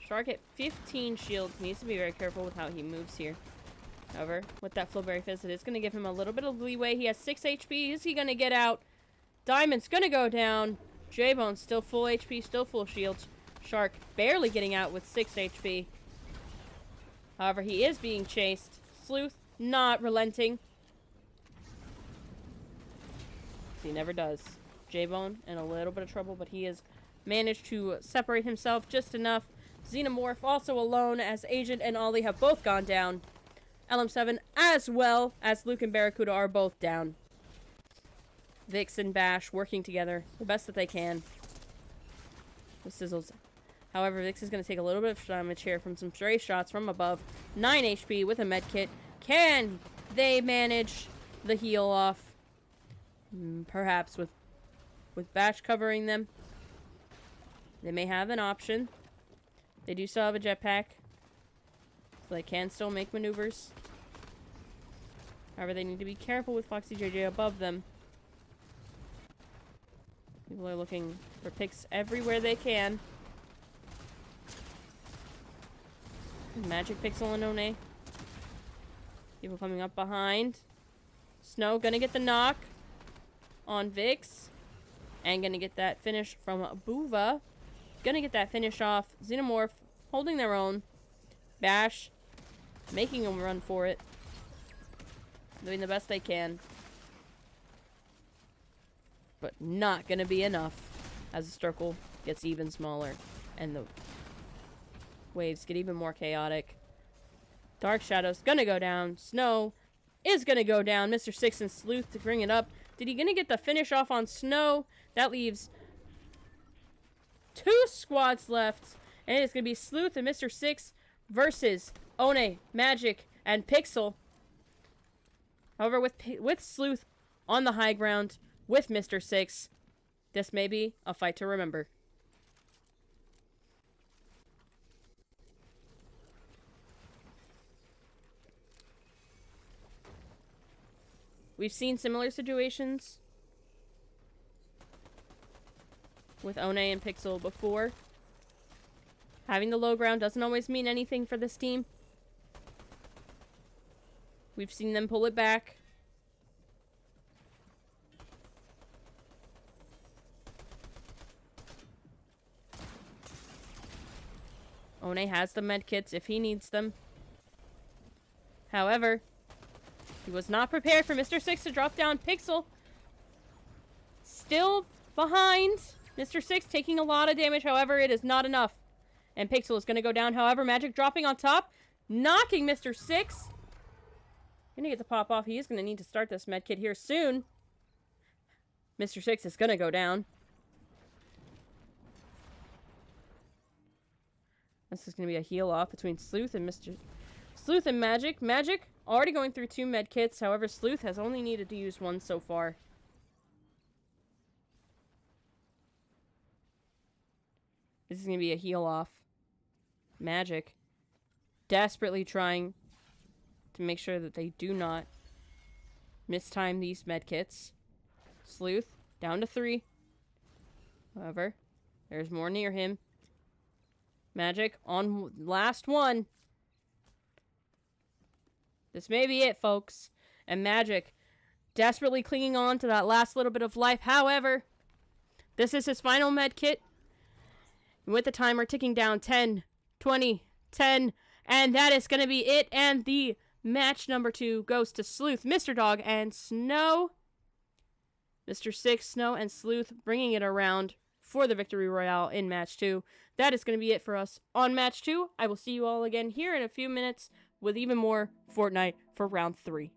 Shark at 15 shields. Needs to be very careful with how he moves here. However, with that Flowberry Fizz, it is going to give him a little bit of leeway. He has 6 HP. Is he going to get out? Diamond's going to go down. J-Bone still full HP, still full shields. Shark barely getting out with 6 HP. However, he is being chased. Sleuth not relenting. He never does. J-Bone in a little bit of trouble, but he has managed to separate himself just enough. Xenomorph also alone as Agent and Ollie have both gone down. LM7 as well as Luke and Barracuda are both down. Vix and Bash working together the best that they can. The Sizzles. However, Vix is going to take a little bit of damage here from some stray shots from above. 9 HP with a med kit. Can they manage the heal off? Perhaps with Bash covering them. They may have an option. They do still have a jetpack. So they can still make maneuvers. However, they need to be careful with Foxy JJ above them. People are looking for picks everywhere they can. Magic, Pixel, and One. People coming up behind. Snow gonna get the knock on Vix. And gonna get that finish from Buva. gonna get that finish off. Xenomorph holding their own. Bash making them run for it. Doing the best they can. But not gonna be enough as the circle gets even smaller and the waves get even more chaotic. Dark Shadow's gonna go down. Snow is gonna go down. Mr. Six and Sleuth to bring it up. Did he gonna get the finish off on Snow? That leaves 2 squads left. And it's gonna be Sleuth and Mr. Six versus One, Magic, and Pixel. However, with Sleuth on the high ground with Mr. Six, this may be a fight to remember. We've seen similar situations with One and Pixel before. Having the low ground doesn't always mean anything for this team. We've seen them pull it back. One has the medkits if he needs them. However, he was not prepared for Mr. Six to drop down. Pixel still behind. Mr. Six taking a lot of damage. However, it is not enough. And Pixel is going to go down. However, Magic dropping on top. Knocking Mr. Six. Going to get the pop off. He is going to need to start this medkit here soon. Mr. Six is going to go down. This is going to be a heal off between Sleuth and Sleuth and Magic. Magic already going through 2 medkits. However, Sleuth has only needed to use 1 so far. This is going to be a heal off. Magic desperately trying to make sure that they do not mistime these medkits. Sleuth down to 3. However, there's more near him. Magic on last one. This may be it, folks. And Magic desperately clinging on to that last little bit of life. However, this is his final medkit. And with the timer ticking down, 10, 20, 10, and that is going to be it. And the match number 2 goes to Sleuth, Mr. Dog, and Snow. Mr. Six, Snow, and Sleuth bringing it around for the Victory Royale in match 2. That is going to be it for us on match 2. I will see you all again here in a few minutes with even more Fortnite for round 3.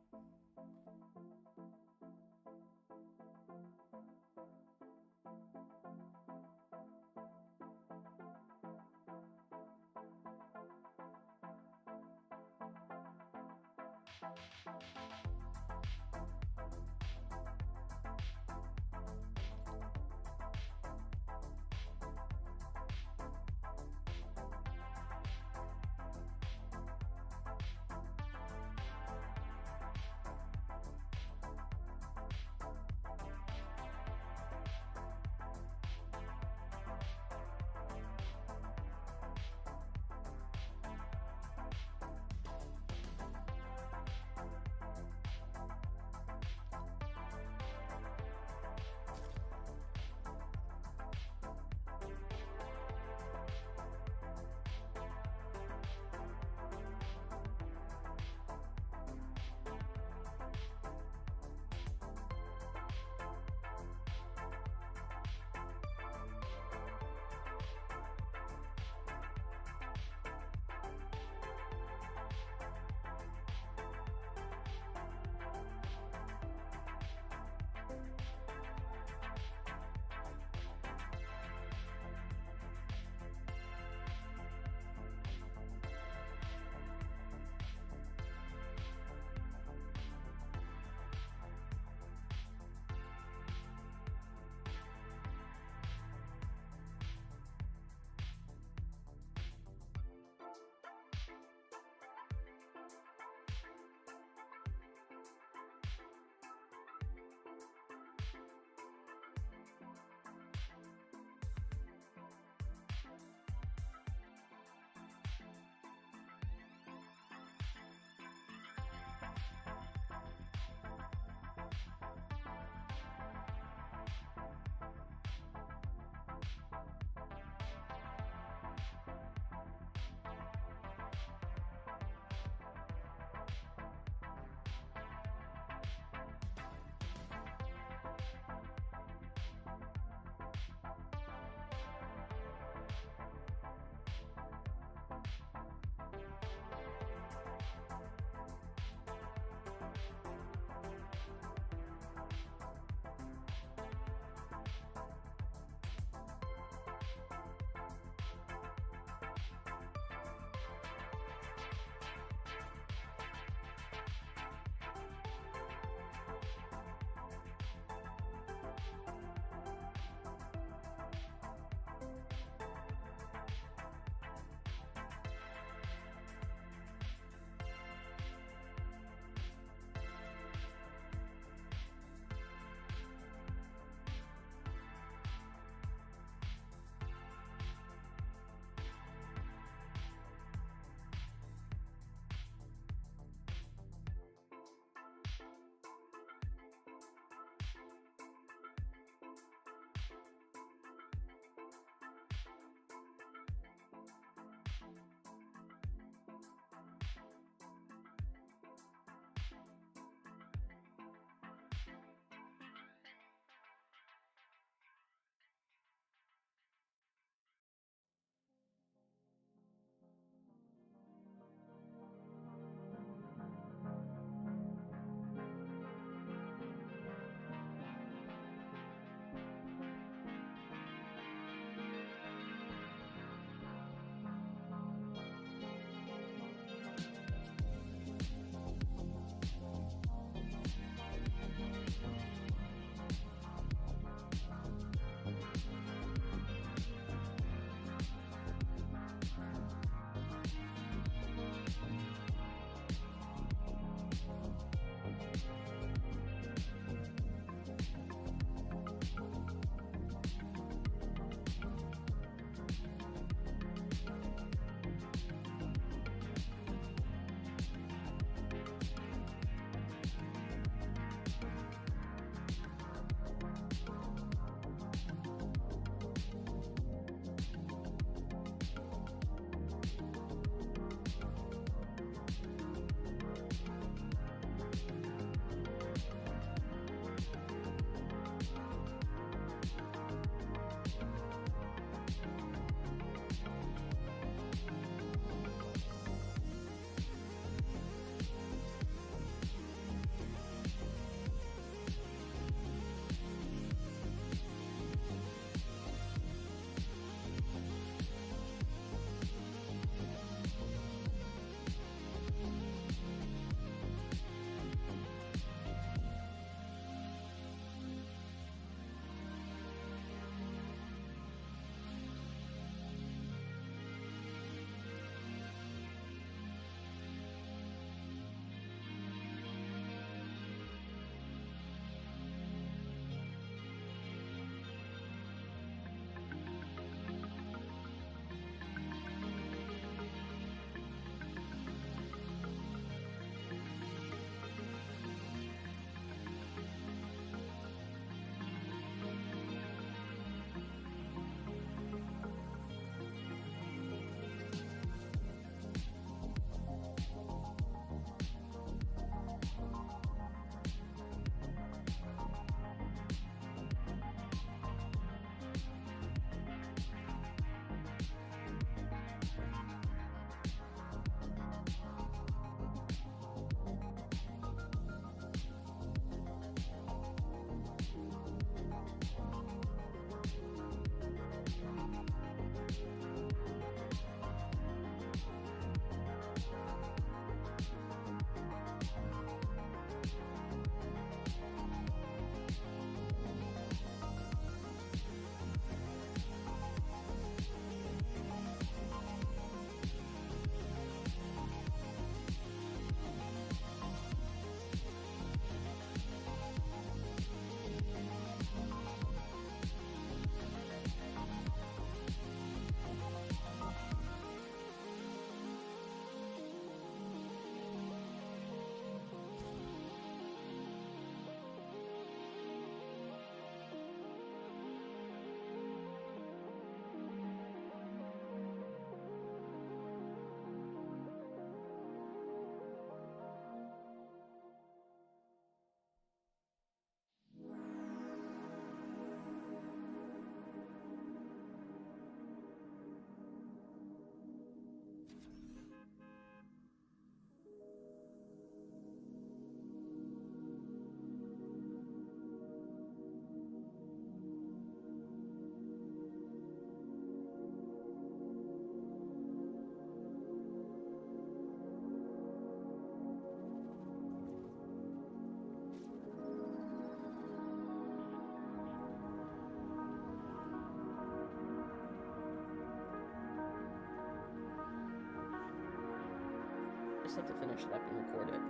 just have to finish it up and record it.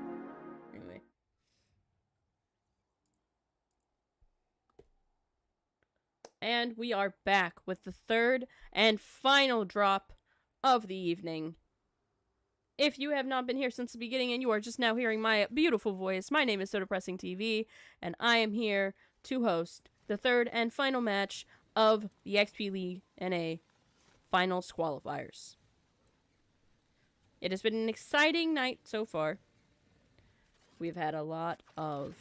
Anyway. And we are back with the third and final drop of the evening. If you have not been here since the beginning and you are just now hearing my beautiful voice, my name is So Depressing TV, and I am here to host the third and final match of the XP League NA Finals Qualifiers. It has been an exciting night so far. We've had a lot of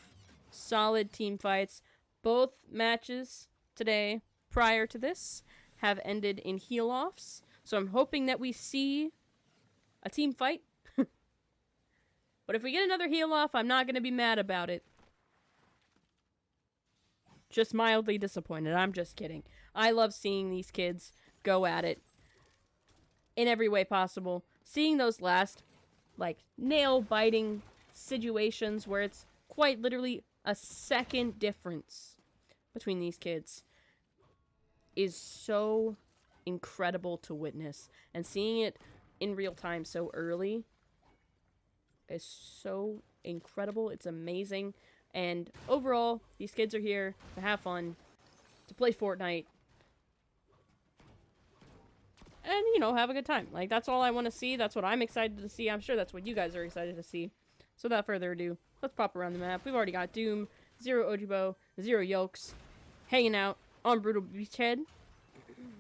solid team fights. Both matches today, prior to this, have ended in heal-offs, so I'm hoping that we see a team fight. But if we get another heal-off, I'm not going to be mad about it. Just mildly disappointed. I'm just kidding. I love seeing these kids go at it in every way possible. Seeing those last, like, nail-biting situations where it's quite literally a second difference between these kids is so incredible to witness. And seeing it in real time so early is so incredible. It's amazing. And overall, these kids are here to have fun, to play Fortnite, and, you know, have a good time. Like, that's all I want to see. That's what I'm excited to see. I'm sure that's what you guys are excited to see. So without further ado, let's pop around the map. We've already got Doom, Zero Ojibo, Zero Yolks, hanging out on Brutal Beachhead,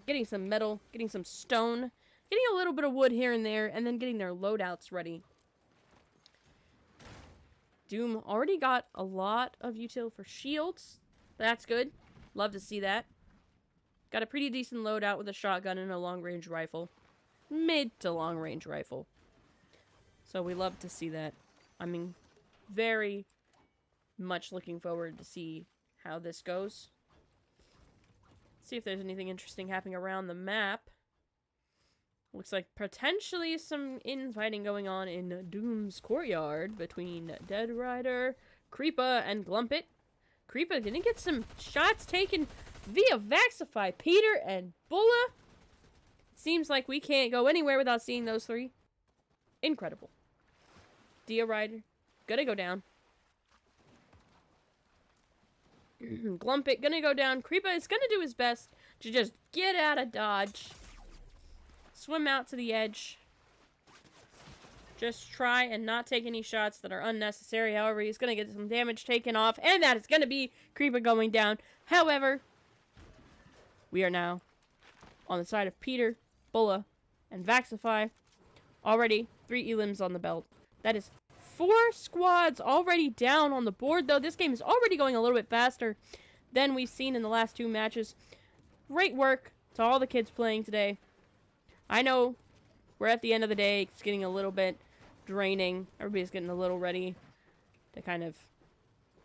getting some metal, getting some stone, getting a little bit of wood here and there, and then getting their loadouts ready. Doom already got a lot of util for shields. That's good. Love to see that. Got a pretty decent loadout with a shotgun and a long-range rifle. Mid to long-range rifle. So we love to see that. I mean, very much looking forward to see how this goes. See if there's anything interesting happening around the map. Looks like potentially some infighting going on in Doom's courtyard between Dead Rider, Creepa, and Glumpit. Creepa didn't get some shots taken via Vaxify, Peter, and Bulla. Seems like we can't go anywhere without seeing those three. Incredible. Dia Rider, gonna go down. Glumpit, gonna go down. Creepa is gonna do his best to just get out of dodge. Swim out to the edge. Just try and not take any shots that are unnecessary. However, he's going to get some damage taken off. And that is going to be Creeper going down. However, we are now on the side of Peter, Bulla, and Vaxify. Already 3 elims on the belt. That is 4 squads already down on the board, though. This game is already going a little bit faster than we've seen in the last 2 matches. Great work to all the kids playing today. I know we're at the end of the day. It's getting a little bit draining. Everybody's getting a little ready to kind of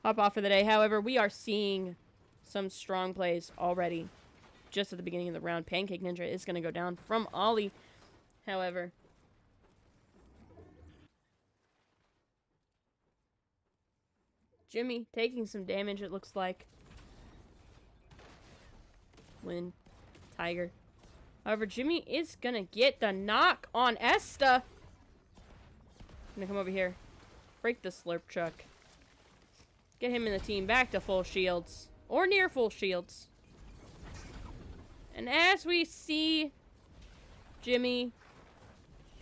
hop off for the day. However, we are seeing some strong plays already just at the beginning of the round. Pancake Ninja is going to go down from Ollie. However, Jimmy taking some damage, it looks like. Win. Tiger. However, Jimmy is gonna get the knock on Esta. Gonna come over here. Break the slurp truck. Get him and the team back to full shields. Or near full shields. And as we see Jimmy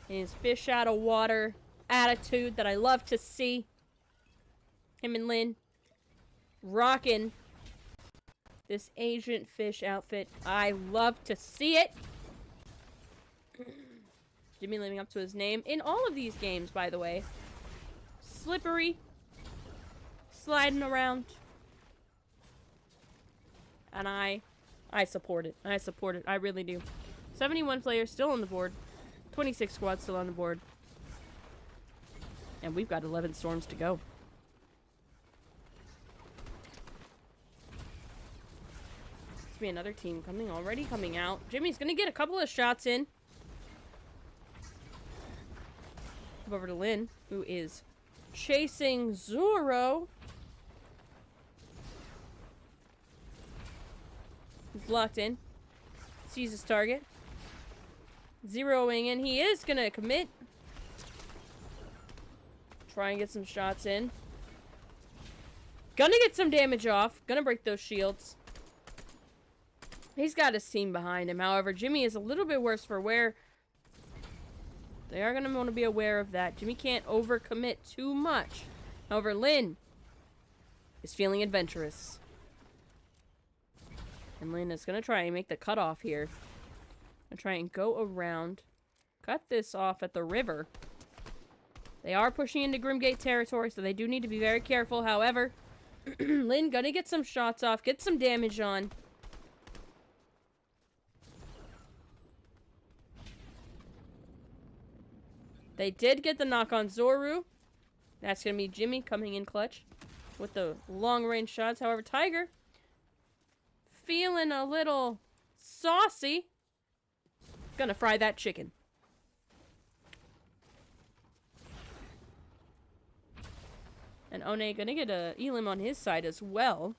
in his fish out of water attitude that I love to see. Him and Lynn rocking this Agent Fish outfit. I love to see it. Jimmy living up to his name in all of these games, by the way. Slippery. Sliding around. And I support it. I support it. I really do. 71 players still on the board. 26 squads still on the board. And we've got 11 storms to go. Must be another team coming out. Jimmy's gonna get a couple of shots in. Move over to Lynn, who is chasing Zoro. He's locked in. Sees his target. Zeroing in. He is gonna commit. Try and get some shots in. Gonna get some damage off. Gonna break those shields. He's got his team behind him. However, Jimmy is a little bit worse for wear. They are gonna want to be aware of that. Jimmy can't overcommit too much. However, Lynn is feeling adventurous. And Lynn is gonna try and make the cutoff here. And try and go around. Cut this off at the river. They are pushing into Grimgate territory, so they do need to be very careful. However, Lynn gonna get some shots off, get some damage on. They did get the knock on Zoru. That's gonna be Jimmy coming in clutch with the long-range shots. However, Tiger feeling a little saucy. Gonna fry that chicken. And One gonna get a Elim on his side as well.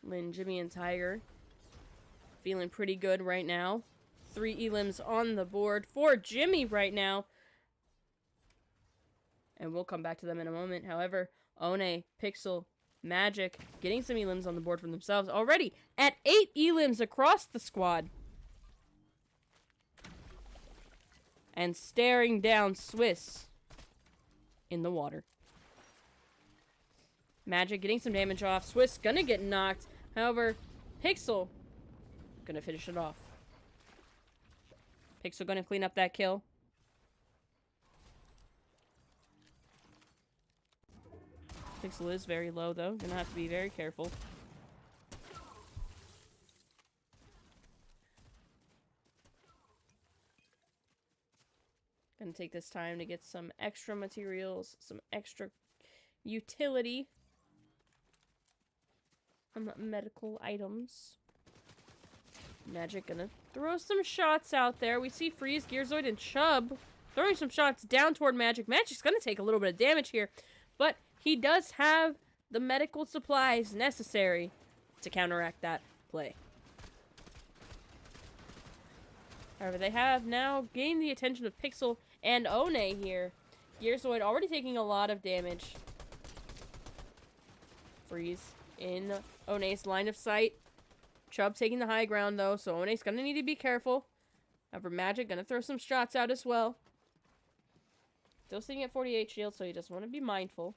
Lynn, Jimmy, and Tiger feeling pretty good right now. 3 Elims on the board for Jimmy right now. And we'll come back to them in a moment. However, One, Pixel, Magic getting some Elims on the board for themselves. Already at 8 Elims across the squad. And staring down Swiss in the water. Magic getting some damage off. Swiss gonna get knocked. However, Pixel gonna finish it off. Pixel gonna clean up that kill. Pixel is very low though. Gonna have to be very careful. Gonna take this time to get some extra materials, some extra utility, some medical items. Magic gonna throw some shots out there. We see Freeze, Gearzoid, and Chubb throwing some shots down toward Magic. Magic's gonna take a little bit of damage here, but he does have the medical supplies necessary to counteract that play. However, they have now gained the attention of Pixel and One here. Gearzoid already taking a lot of damage. Freeze in One's line of sight. Chubb taking the high ground though, so One's gonna need to be careful. However, Magic gonna throw some shots out as well. Still sitting at 48 shields, so you just want to be mindful.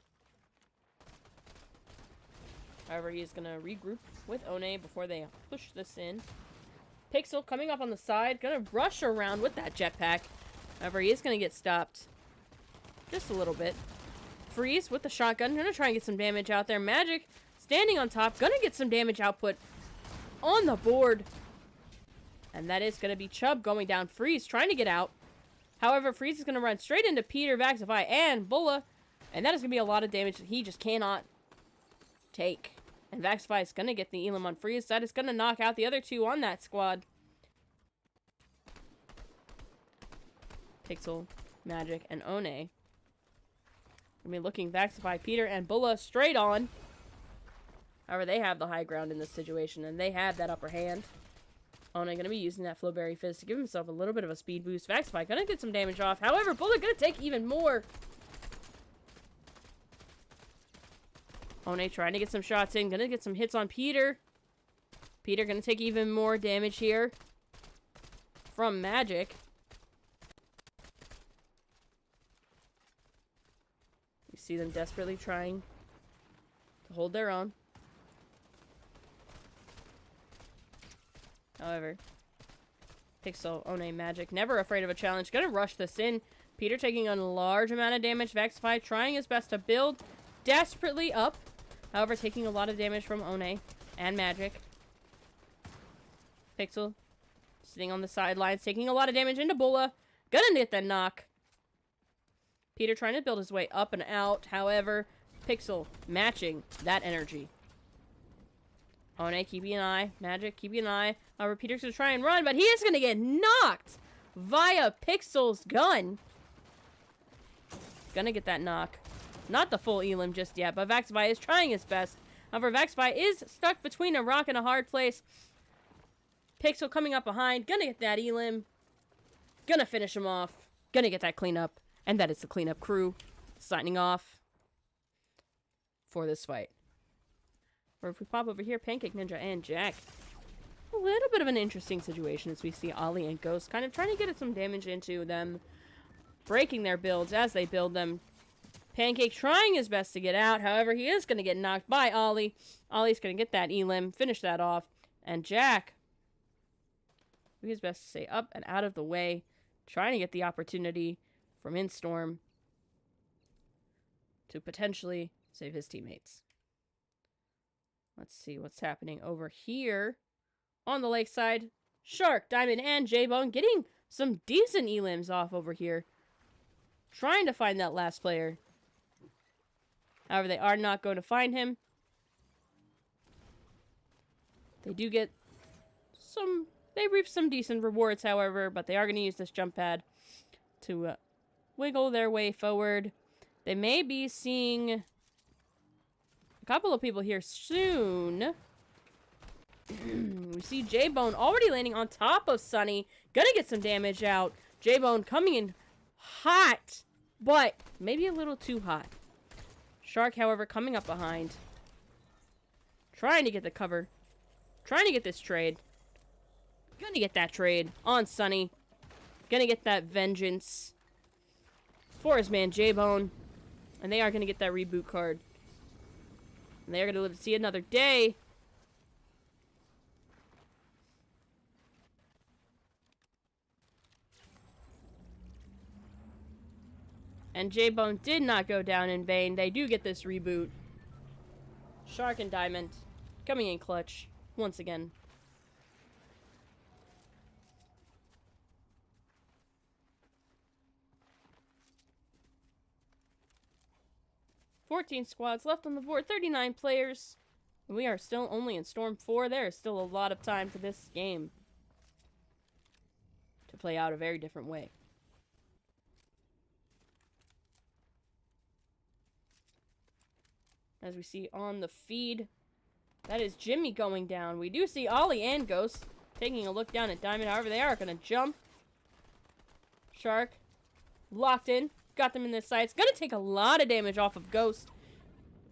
However, he is gonna regroup with One before they push this in. Pixel coming up on the side, gonna rush around with that jetpack. However, he is gonna get stopped just a little bit. Freeze with the shotgun, gonna try and get some damage out there. Magic standing on top, gonna get some damage output on the board. And that is gonna be Chubb going down. Freeze trying to get out. However, Freeze is gonna run straight into Peter, Vaxify, and Bulla. And that is gonna be a lot of damage that he just cannot take. And Vaxify is gonna get the Elim on Freeze. That is gonna knock out the other 2 on that squad. Pixel, Magic, and One. I mean, looking Vaxify, Peter, and Bulla straight on. However, they have the high ground in this situation, and they have that upper hand. One gonna be using that Flowberry Fizz to give himself a little bit of a speed boost. Vaxify gonna get some damage off. However, Bulla gonna take even more. One trying to get some shots in. Gonna get some hits on Peter. Peter gonna take even more damage here from Magic. You see them desperately trying to hold their own. However, Pixel, One, Magic, never afraid of a challenge. Gonna rush this in. Peter taking a large amount of damage. Vaxify trying his best to build desperately up. However, taking a lot of damage from One and Magic. Pixel sitting on the sidelines, taking a lot of damage into Bulla. Gonna get the knock. Peter trying to build his way up and out. However, Pixel matching that energy. One keeping an eye. Magic keeping an eye. However, Peter's gonna try and run, but he is gonna get knocked via Pixel's gun. Gonna get that knock. Not the full Elim just yet, but Vaxify is trying his best. However, Vaxify is stuck between a rock and a hard place. Pixel coming up behind. Gonna get that Elim. Gonna finish him off. Gonna get that cleanup. And that is the cleanup crew signing off for this fight. Or if we pop over here, Pancake Ninja and Jack. A little bit of an interesting situation as we see Ollie and Ghost kind of trying to get some damage into them, breaking their builds as they build them. Pancake trying his best to get out, however, he is going to get knocked by Ollie. Ollie's going to get that elim, finish that off, and Jack, do his best to stay up and out of the way, trying to get the opportunity from Instorm to potentially save his teammates. Let's see what's happening over here. On the lakeside, Shark, Diamond, and J-Bone getting some decent elims off over here. Trying to find that last player. However, they are not going to find him. They do get some... They reap some decent rewards, however, but they are going to use this jump pad to wiggle their way forward. They may be seeing a couple of people here soon. We see J-Bone already landing on top of Sunny. Gonna get some damage out. J-Bone coming in hot, but maybe a little too hot. Shark, however, coming up behind. Trying to get the cover. Trying to get this trade. Gonna get that trade on Sunny. Gonna get that vengeance for his man J-Bone. And they are gonna get that reboot card. And they are gonna live to see another day. And J-Bone did not go down in vain. They do get this reboot. Shark and Diamond coming in clutch once again. "14 squads left on the board, 39 players. And we are still only in Storm 4. There is still a lot of time for this game to play out a very different way. As we see on the feed, that is Jimmy going down. We do see Ollie and Ghost taking a look down at Diamond. However, they are going to jump. Shark locked in. Got them in their sights. Gonna take a lot of damage off of Ghost.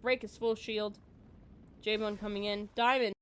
Break his full shield. J-Bone coming in. Diamond